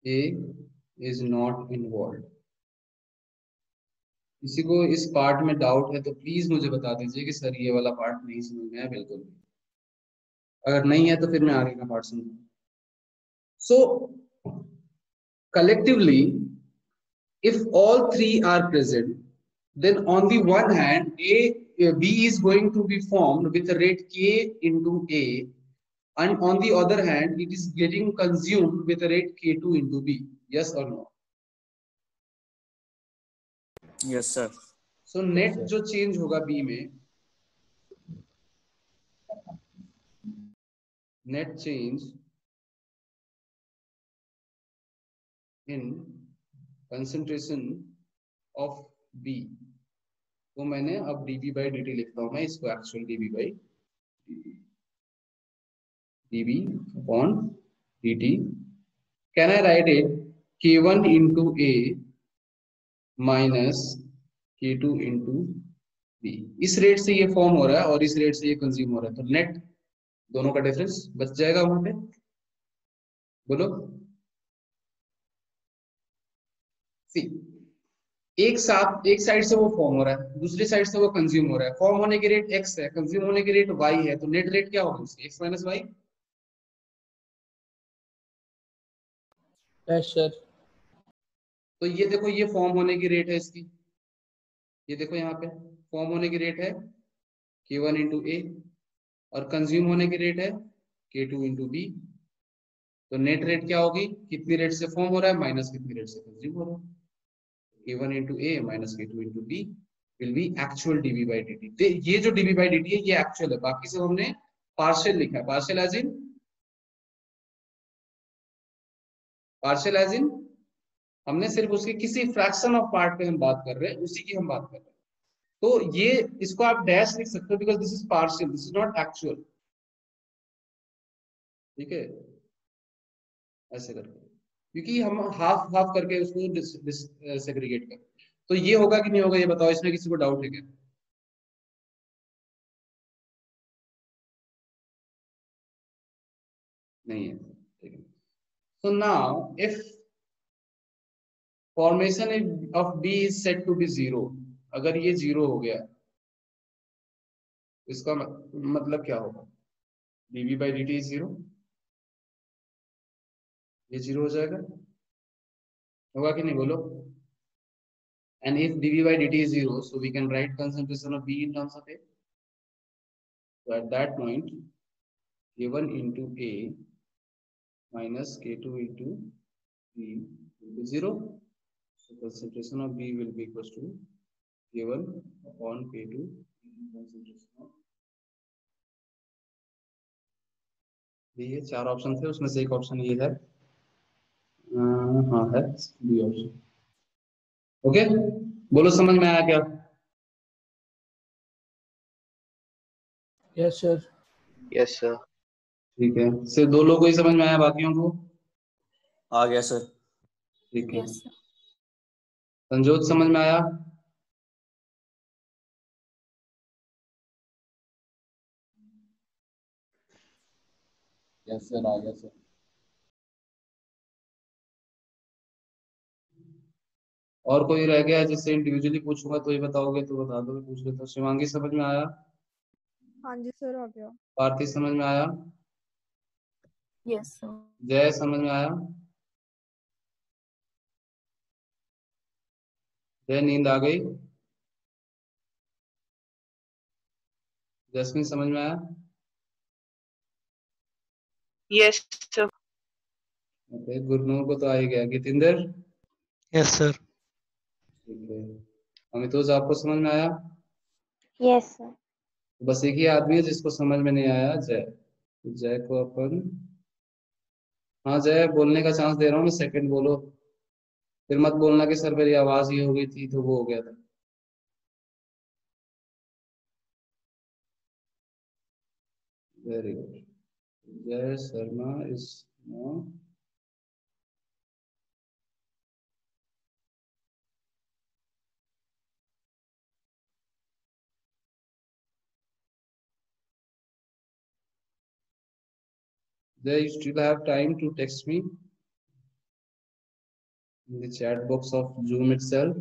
A is not involved। किसी को इस पार्ट में डाउट है तो प्लीज मुझे बता दीजिए कि सर ये वाला पार्ट नहीं समझ में आया। बिल्कुल, अगर नहीं है तो फिर मैं आगे का पार्ट समझूंगा। So collectively, if all three are present, then on the one hand, B is going to be formed with a rate K into A, and on the other hand, it is getting consumed with a rate K2 into B. Yes or no? yes sir। So net जो change होगा B में, net change in concentration of B, तो मैंने अब dB by dt लिखता हूं मैं इसको, actual dB by dB upon dt. Can I write it K1 into A minus K2 into B? इस रेट से ये फॉर्म हो रहा है और इस रेट से ये कंज्यूम हो रहा है, तो नेट दोनों का डिफरेंस बच जाएगा वहां पे, बोलो। सी, एक साइड से वो फॉर्म हो रहा है, दूसरी साइड से वो कंज्यूम हो रहा है। फॉर्म होने की रेट x है, कंज्यूम होने की रेट y है, तो नेट रेट क्या होगी उसकी? x minus y. Yes sir. तो ये देखो, ये फॉर्म होने की रेट है इसकी, ये देखो यहाँ पे फॉर्म होने की रेट है K1 इंटू ए, और कंज्यूम होने की रेट है K2 इंटू बी। तो नेट रेट क्या होगी? कितनी रेट से फॉर्म हो रहा है माइनस कितनी रेट से कंज्यूम हो रहा है। K1 into A minus K2 into B will be actual dB by dt. ये जो dB by dt है ये एक्चुअल है, बाकी सब हमने पार्शियल लिखा है। पार्शियल एज इन हमने सिर्फ उसके किसी फ्रैक्शन ऑफ पार्ट पे हम बात कर रहे हैं, उसी की हम बात कर रहे हैं। तो ये इसको आप डैश लिख सकते हो, because this is partial, this is not actual. ठीक है, ऐसे करके, क्योंकि हम हाफ हाफ करके उसको सेग्रीगेट कर। तो ये होगा कि नहीं होगा ये बताओ, इसमें किसी को डाउट है क्या? नहीं है, ठीक है। So now if formation of B is said to be 0, अगर ये 0 हो गया, इसका मतलब क्या होगा? dB by dt is 0, ये 0 हो जाएगा, होगा कि नहीं बोलो? And if dB by dt is 0, so we can write concentration of B in terms of A. So at that point, K1 into A minus K2 into B will be 0. So concentration of B will be equals to K1 upon K2 concentration of B. ये चार option थे, उसमें से एक option ये है, हाँ है बी ऑप्शन। ओके, बोलो समझ में आया क्या? Yes sir. Yes sir. ठीक है, सिर्फ दो लोगों को ही समझ में आया, बाकियों को आ गया सर। ठीक है। Yes sir. संजोत समझ में आया? यस सर, आ गया सर। और कोई रह गया जिससे इंडिविजुअली पूछूंगा तो ये बताओगे तो बता दो, पूछ लेता हूँ। शिवांगी समझ में आया? हाँ जी सर, आ गया। पार्थी समझ में आया? Yes sir. जय समझ में आया? जय नींद आ गई? जैस्मिन समझ में आया? Yes sir. ओके, गुरनूर को तो आ ही गया। गीतेंद्र? Yes sir. ठीक है। अमितोज आपको समझ में आया? Yes sir. बस एक ही आदमी है जिसको समझ में नहीं आया, जय। तो जय को अपन, हाँ जय बोलने का चांस दे रहा हूँ मैं, सेकंड बोलो, फिर मत बोलना कि सर मेरी आवाज ही हो गई थी तो वो हो गया था। Very good. Jay Sharma is no Jay, you still have time to text me in the chat box of Zoom itself.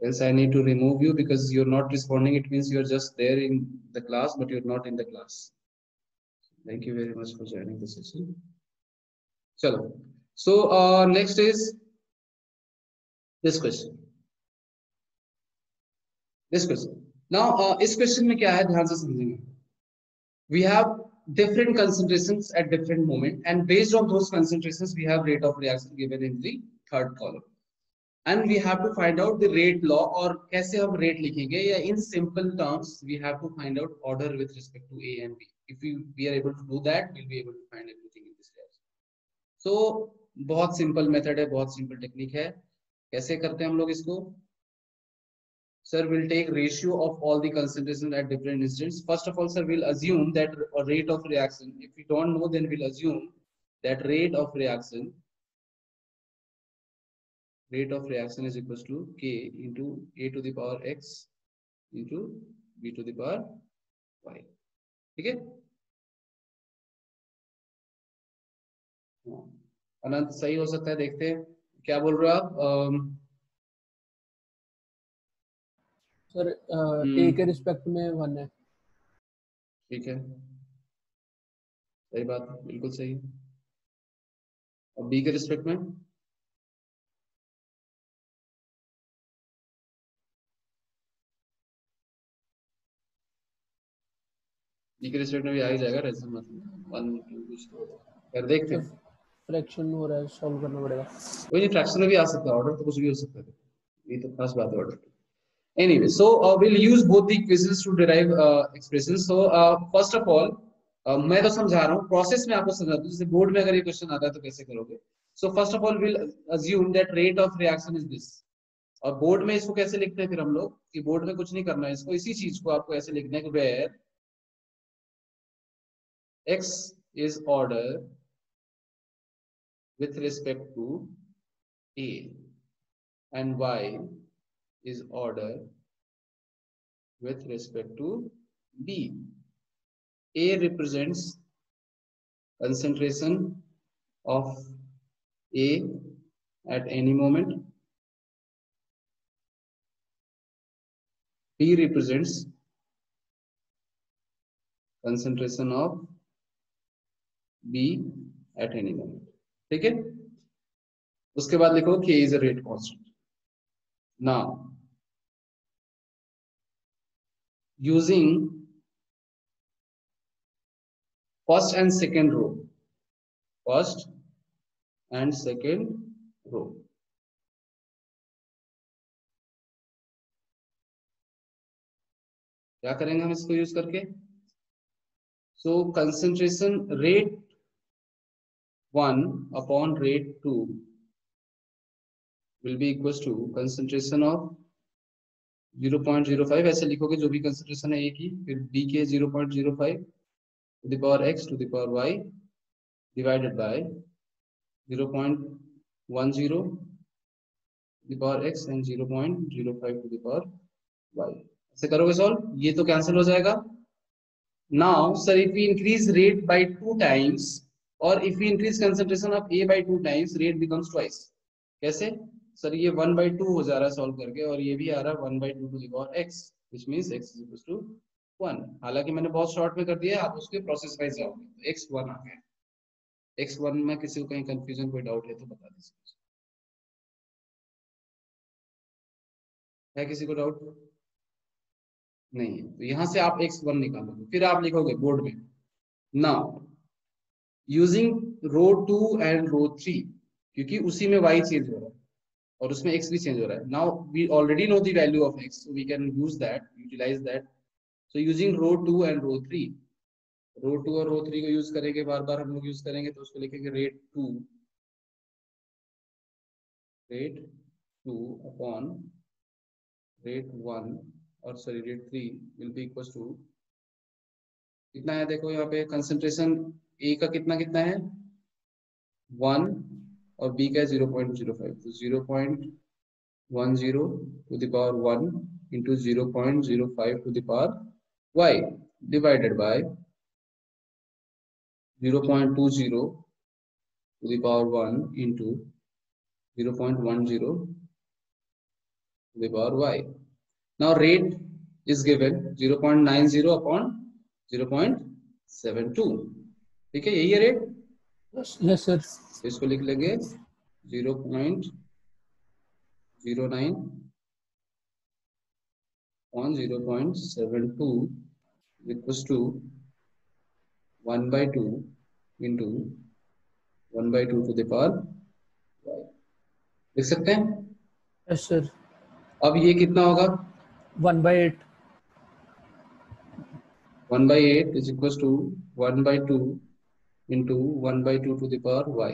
Else I need to remove you because you're not responding. It means you're just there in the class, but you're not in the class. Thank you very much for joining the session. Chalo. So next is this question. This question. Now इस question में क्या है, ध्यान से समझेंगे। We have different concentrations at different moment, and based on those concentrations we have rate of reaction given in the third column, and we have to find out the rate law, और कैसे हम rate लिखेंगे, या in simple terms we have to find out order with respect to A and B. If we are able to do that, we'll be able to find everything in this reaction. तो बहुत simple method है, बहुत simple technique है। कैसे करते हैं हम लोग इसको? Sir, will take ratio of all the concentration at different instants. First of all, sir, we'll assume that a rate of reaction. If we don't know, then we'll assume that rate of reaction is equals to K into A to the power X into B to the power Y. ठीक है? अनंत सही हो सकता है, देखते हैं क्या बोल रहे हो आप। सर ए के रिस्पेक्ट में 1 है। ठीक है, सही बात है, बिल्कुल सही है। और बी के रिस्पेक्ट में में भी आ ही जाएगा, रेजन मतलब 1 2 कुछ कर देखते हैं। फ्रैक्शन हो रहा है, सॉल्व करना पड़ेगा। कोई नहीं, फ्रैक्शन में भी आ सकता है, ऑर्डर तो कुछ भी हो सकता है, ये तो खास बात है order. Anyway, so we'll use both the equations to derive expressions. So first of all, मैं तो समझा रहा हूँ, प्रोसेस में आपको समझा दूं, जैसे बोर्ड में अगर ये क्वेश्चन आता है तो कैसे करोगे। So first of all, we'll assume that rate of reaction is this. और बोर्ड में इसको कैसे लिखते हैं फिर हम लोग, कि बोर्ड में कुछ नहीं करना है, इसको इसी चीज को आपको ऐसे लिखना है कि where x is order with respect to A and y is order with respect to B. A represents concentration of A at any moment. B represents concentration of B at any moment. ठीक है? उसके बाद लिखो K is a rate constant. Now, using first and second row, क्या करेंगे हम इसको use करके? So concentration rate 1 upon rate 2 will be equals to concentration of 0.05, ऐसे लिखोगे जो भी कंसंट्रेशन है A की, फिर B के 0.05 to the power x to the power y divided by 0.10 to the power x and 0.05 to the power y. ऐसे करोगे सॉल्व, ये तो कैंसिल हो जाएगा। Now, sir, if we increase rate by 2 times or if we increase concentration of A by 2 times, rate becomes twice. कैसे? Sir ये 1/2 हो जा रहा है सॉल्व करके, और ये भी आ रहा है 1/2 to the power x, which means x is equals to 1. हालांकि मैंने बहुत शॉर्ट में कर दिया, आप उसके प्रोसेस वाइज जाओगे तो x 1 आ गया। x 1 में किसी को कहीं कंफ्यूजन, कोई डाउट है तो बता दीजिए। है किसी को डाउट? नहीं है, तो यहाँ से आप x 1 निकालोगे, फिर आप लिखोगे बोर्ड में now using row 2 and row 3, क्योंकि उसी में y चेंज हो रहा है और उसमें x भी चेंज हो रहा है। Now we already know the value of x, so we can use that, utilize that. So using row 2 and row 3, row 2 और रो 3 को यूज करेंगे, बार बार हम लोग यूज करेंगे, तो उसको लिखेंगे रेट 2 अपॉन रेट 1 और sorry rate 3 will be equal to कितना है, देखो यहाँ पे कंसंट्रेशन A का कितना कितना है 1 और B का 0.05, तो 0.10 to the power 1 into 0.05 to the power y divided by 0.20 to the power 1 into 0.10 to the power y. Now rate is given 0.90 upon 0.72. ठीक है, यही है रेट। Yes sir. इसको लिख लेंगे 0.09 on 0.72 equals to 1/2 into 1/2 to the power y. लिख सकते हैं? Yes sir. अब ये कितना होगा? 1/8 is equals to 1/2 into 1/2 to the power y.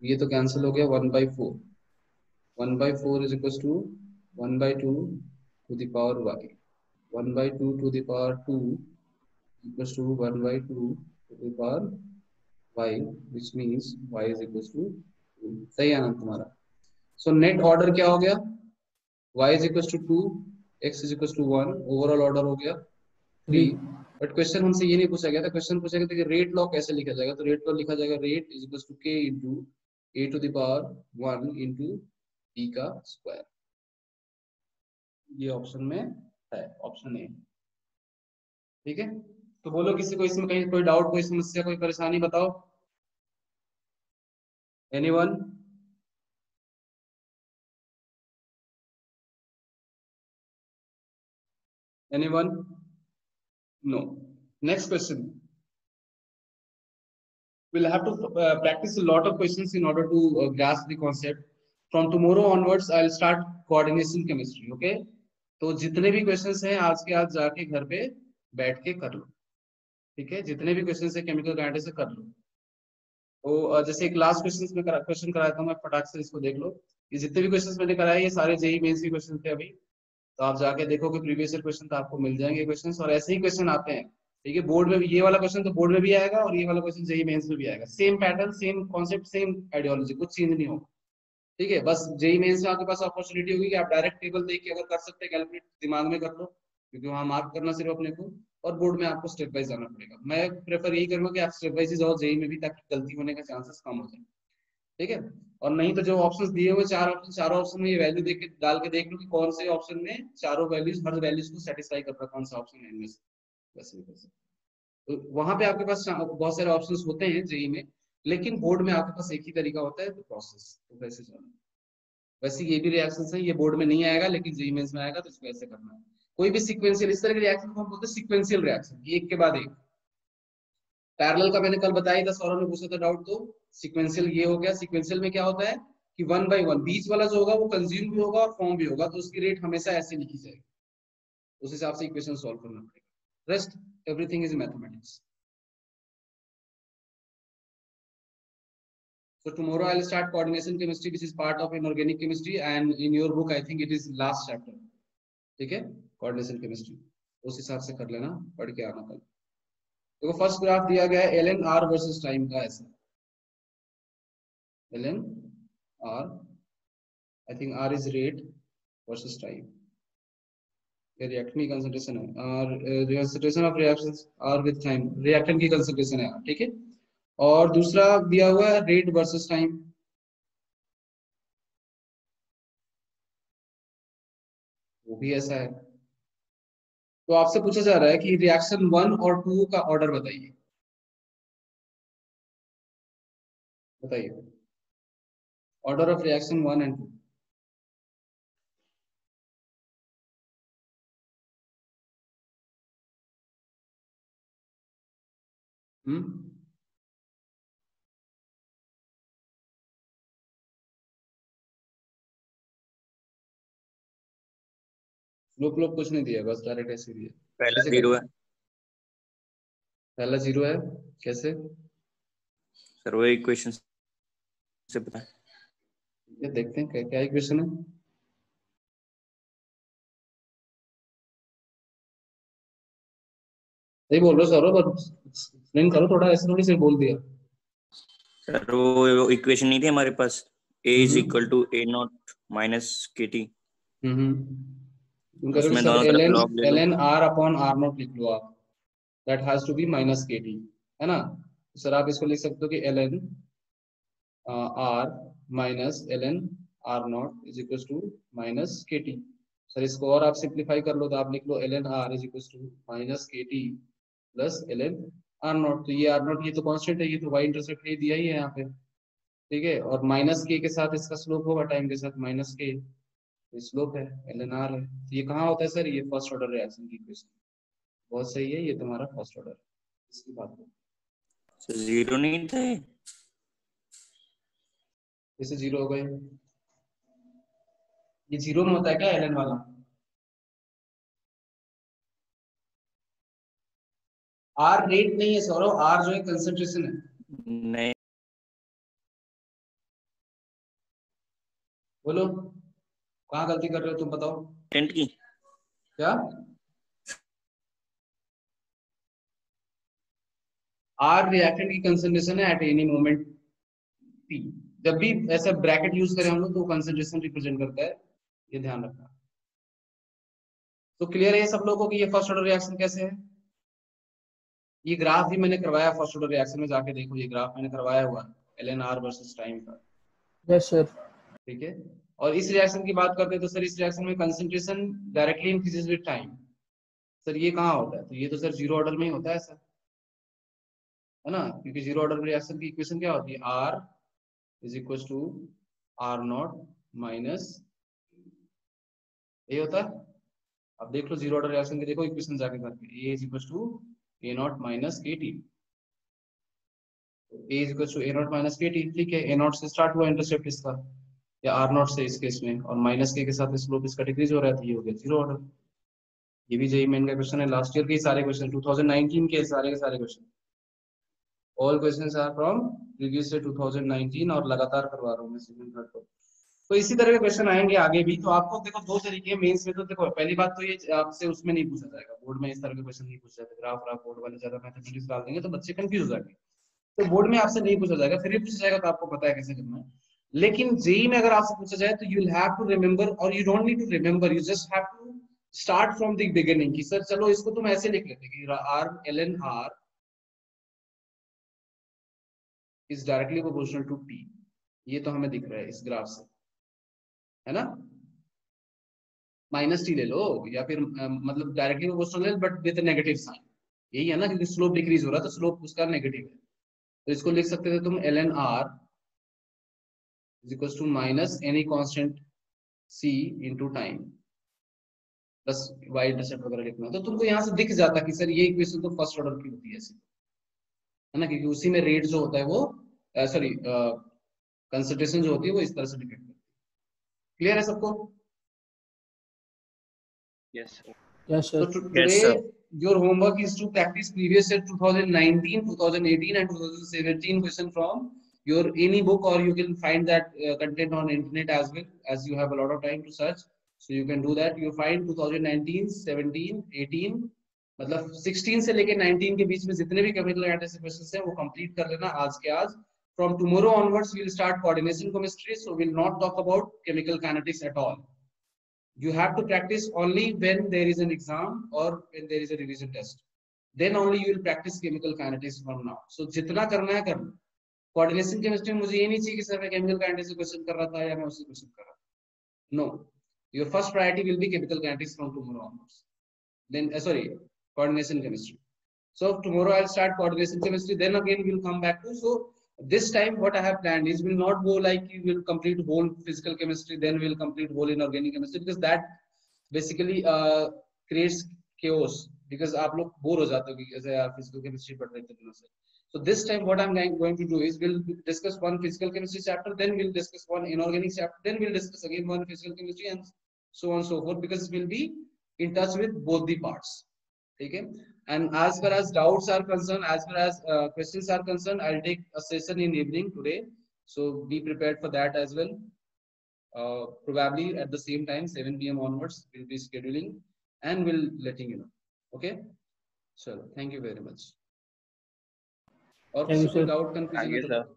ये तो कैंसिल हो गया, 1/4, 1/4 is equal to 1/2 to the power y, 1/2 to the power 2 equal to 1/2 to the power y, which means y is equal to 2। सही है ना तुम्हारा? So net order क्या हो गया? y is equal to 2, x is equal to 1, overall order हो गया 3। But question हमसे ये नहीं पूछा गया था, क्वेश्चन पूछा गया था कि रेट लॉ कैसे लिखा जाएगा। तो रेट लॉ लिखा जाएगा rate is equal to k into a to the power 1 into b का स्क्वायर। ये ऑप्शन में है, ऑप्शन ए। ठीक है, तो बोलो किसी को इसमें कहीं कोई डाउट, कोई समस्या, कोई परेशानी बताओ। Anyone? Anyone? No. Next question. We'll have to practice a lot of questions in order to grasp the concept. From tomorrow onwards, I'll start coordination chemistry. Okay? तो जितने भी क्वेश्चंस हैं आज के आज जाके घर पे बैठ के कर लो। ठीक है, जितने भी क्वेश्चंस है केमिकल काइनेटिक्स से कर लो। तो जैसे एक लास्ट क्वेश्चन कराया था मैं, फटाक से इसको देख लो। ये जितने भी क्वेश्चंस मैंने कराए ये सारे जेईई मेंस के क्वेश्चन थे अभी। तो आप जाके देखोगे प्रीवियस ईयर क्वेश्चन तो आपको मिल जाएंगे क्वेश्चंस, और ऐसे ही क्वेश्चन आते हैं। ठीक है, बोर्ड में भी ये वाला क्वेश्चन तो बोर्ड में भी आएगा और ये वाला क्वेश्चन जेईई मेंस में भी आएगा। Same pattern, same concept, same ideology, कुछ चेंज नहीं होगा। ठीक है, बस जेईई मेंस में आपके पास अपॉर्चुनिटी होगी कि आप डायरेक्ट टेबल देख के अगर कर सकते हैं कैलकुलेट, दिमाग में कर लो, क्योंकि वहां मार्क करना सिर्फ अपने को, और बोर्ड में आपको स्टेप वाइज जाना पड़ेगा। मैं प्रेफर यही करूंगा कि आप स्टेप वाइज ही जाओ जेईई में भी, ताकि गलती होने का चांसेस कम हो जाए। ठीक है, और नहीं तो जो ऑप्शंस दिए हुए चार ऑप्शन, चारों ऑप्शन में ये वैल्यू देख के डाल के देख लो कि कौन से ऑप्शन में चारों वैल्यूज, हर वैल्यूज को सेटिस्फाई कर रहा है, कौन सा ऑप्शन है इनमें से। वैसे भी कर सकते हो। तो वहां पे आपके पास बहुत सारे ऑप्शंस होते हैं जेई में, लेकिन बोर्ड में आपके पास एक ही तरीका होता है, तो प्रोसेस तो वैसे चलना। वैसे ये भी रिएक्शन है, ये बोर्ड में नहीं आएगा लेकिन जेई मेंस में आएगा, तो इसको ऐसे करना है। कोई भी सीक्वेंशियल इस तरह के रिएक्शन को हम बोलते हैं सीक्वेंशियल रिएक्शन, एक के बाद एक। पैरेलल का मैंने कल बताया था, सौरभ ने पूछा था डाउट। तो सीक्वेंशियल ये हो गया। सीक्वेंशियल में क्या होता है कि 1 by 1 बीच वाला जो होगा वो कंज्यूम भी होगा और फॉर्म भी होगा, तो उसकी रेट हमेशा ऐसे लिखी जाएगी। उस हिसाब से इक्वेशन सॉल्व करना पड़ेगा। Rest everything is mathematics. So tomorrow I'll start coordination chemistry, which is part of inorganic chemistry, and in your book I think it is last chapter. ठीक है, coordination chemistry उस हिसाब से कर लेना, पढ़ के आना कल। तो फर्स्ट ग्राफ दिया गया है ln r वर्सेस टाइम का, ऐसा ln r, I think r is rate versus time। ये रिएक्टेंट की कंसंट्रेशन है, और concentration of reactions r with time, reactant की कंसंट्रेशन है। ठीक है, और दूसरा दिया हुआ है रेट वर्सेस टाइम। वो भी ऐसा है। तो आपसे पूछा जा रहा है कि रिएक्शन 1 और 2 का ऑर्डर बताइए। बताइए ऑर्डर ऑफ रिएक्शन 1 एंड 2। लोग कुछ नहीं दिया, बस डायरेक्ट ऐसे दिया। पहला 0 है। पहला 0 है, कैसे सर? वो इक्वेशन से पता है। ये देखते हैं क्या इक्वेशन है। सही बोल रहे हो सौरभ, एक्सप्लेन करो थोड़ा, ऐसे थोड़ी से बोल दिया। सर वो इक्वेशन नहीं थी हमारे पास, a is equal to a not minus kt। उसमें दोनों तरफ लॉग ले लो। ln r upon r not लिख लो आप, that has to be minus kt, है ना। सर आप इसको लिख सकते हो कि ln r minus ln r not is equal to minus kt। Sir इसको और आप सिंप्लीफाई कर लो, तो आप लिख लो ln r is equal to minus kt plus ln r not. तो ये r नॉट ये तो कांस्टेंट है, ये तो y इंटरसेप्ट ये दिया ही है यहाँ पे। ठीक है, और माइनस के साथ इसका स्लोप होगा टाइम के साथ, माइनस के स्लोप है, ln r है। तो ये कहाँ होता है सर? ये फर्स्ट ऑर्डर रिएक्शन की इक्वेशन। बहुत सही है, ये तुम्हारा फर्स्ट ऑर्डर। इसकी बात सर 0 नहीं था ये? जैसे 0 हो गए, ये 0 में होता है क्या ln वाला? r रेट नहीं है सौरभ, r जो है कंसंट्रेशन है। नहीं बोलो कहाँ गलती कर रहे हो तुम, बताओ। टेंट की क्या आर रिएक्टेंट की कंसंट्रेशन है एट एनी मोमेंट पी। जब भी ऐसा ब्रैकेट यूज करें हम लोग तो कंसंट्रेशन रिप्रेजेंट करता है, ये ध्यान रखना। तो क्लियर है ये सब लोगों को कि ये फर्स्ट ऑर्डर रिएक्शन कैसे है। ये ग्राफ भी मैंने करवाया फर्स्ट ऑर्डर रिएक्शन में, जाके देखो ये ग्राफ मैंने करवाया हुआ है LNR वर्सेस टाइम का। Yes sir. ठीक है, और इस रिएक्शन की बात करते हैं तो सर इस रिएक्शन में concentration directly increases with time. Sir ये कहाँ होता है, तो ये तो सर जीरो ऑर्डर में ही होता है सर, है ना, क्योंकि जीरो ऑर्डर रिएक्शन की इक्वेशन क्या होती है, R is equal to R0 minus ये होता है। अब देख लो जीरो ऑर्डर रिएक्शन की, देखो इक्वेशन जाके करके, A is equal to A0 minus KT, A is equal to A0 minus KT। ठीक है, A0 से स्टार्ट हुआ इंटरसेप्ट इसका, या R0 से इस केस में, और माइनस के साथ स्लोप इसका डिक्रीज हो रहा है, तो ये हो गया जीरो ऑर्डर। ये भी जेईई मेन का क्वेश्चन है, लास्ट ईयर के सारे क्वेश्चन, 2019 के सारे question, all questions are from previous year 2019, और लगातार करवा रहा हूँ मैं सेकंड थर्ड को। तो इसी तरह के क्वेश्चन आएंगे आगे भी। तो आपको देखो दो तरीके हैं मेंस में, तो देखो पहली बात तो ये आपसे उसमें नहीं पूछा जाएगा, बोर्ड में इस तरह के क्वेश्चन नहीं पूछा जाता, ग्राफ ग्राफ बोर्ड वाले ज्यादा मैथमेटिक्स डाल देंगे तो बच्चे कंफ्यूज हो जाएंगे, तो बोर्ड में आपसे नहीं पूछा जाएगा, फिर भी पूछा जाएगा तो आपको पता है कैसे करना है। लेकिन जेईई में अगर आपसे पूछा जाए तो you will have to remember, और you don't need to remember, you just have to start from the beginning कि सर चलो इसको तुम ऐसे लिख लेते कि R LNR is directly proportional to P। ये तो हमें दिख रहा है इस ग्राफ से, है ना, माइनस T ले लो, या फिर मतलब directly proportional but with negative sign, यही है ना, क्योंकि स्लोप डिक्रीज हो रहा है तो स्लोप उसका नेगेटिव है। तो इसको लिख सकते थे तुम LNR is equals to minus any constant C into time plus y intercept वगैरह लिखना, तो तुमको यहाँ से दिख जाता कि सर ये इक्वेशन तो फर्स्ट ऑर्डर की होती है, है ना, क्योंकि उसी में रेट जो होता है वो सॉरी कंसंट्रेशन जो होती है वो इस तरह से डिपेंड करती है। क्लियर है सबको? Yes yes So sir. today your homework is to practice previous year 2019, 2018 and 2017 question from your any book, or you can find that content on internet as well, as you have a lot of time to search, so you can do that. You find 2019, 17, 18 मतलब 16 से लेके 19 के बीच में जितने भी chemical kinetics questions हैं वो complete कर लेना आज के आज। From tomorrow onwards we will start coordination chemistry, so we will not talk about chemical kinetics at all. You have to practice only when there is an exam or when there is a revision test, then only you will practice chemical kinetics from now. So जितना करना है करना। Coordination chemistry में मुझे ये नहीं चाहिए कि सर मैं केमिकल काइनेटिक्स क्वेश्चन कर रहा था या मैं उससे क्वेश्चन कर रहा था। No, your first priority will be chemical kinetics from tomorrow onwards, then sorry, coordination chemistry. So tomorrow I'll start coordination chemistry, then again we'll come back to, so this time what I have planned is will not go like you will complete whole physical chemistry then we'll complete whole inorganic chemistry, because that basically creates chaos, because आप लोग bore हो जाते हो कि ऐसे यार physical chemistry पढ़ रहे थे दिनों से। So this time what I'm going to do is we'll discuss one physical chemistry chapter, then we'll discuss one inorganic chapter, then we'll discuss again one physical chemistry, and so on and so forth, because we'll be in touch with both the parts. Okay, and as far as doubts are concerned, as far as questions are concerned, I'll take a session in evening today, so be prepared for that as well. Probably at the same time 7 PM onwards we'll be scheduling and we'll letting you know. Okay, so thank you very much. और किसी को doubt confusion है तो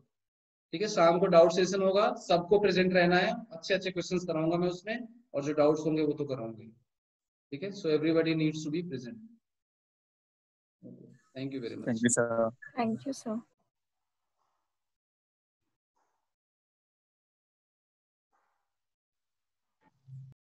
ठीक है, शाम को doubt session होगा, सबको प्रेजेंट रहना है, अच्छे अच्छे क्वेश्चंस कराऊंगा मैं उसमें, और जो डाउट्स होंगे वो तो कराऊंगा। ठीक है, so everybody needs to be present. Okay. Thank you very much. Thank you, sir. Thank you, sir.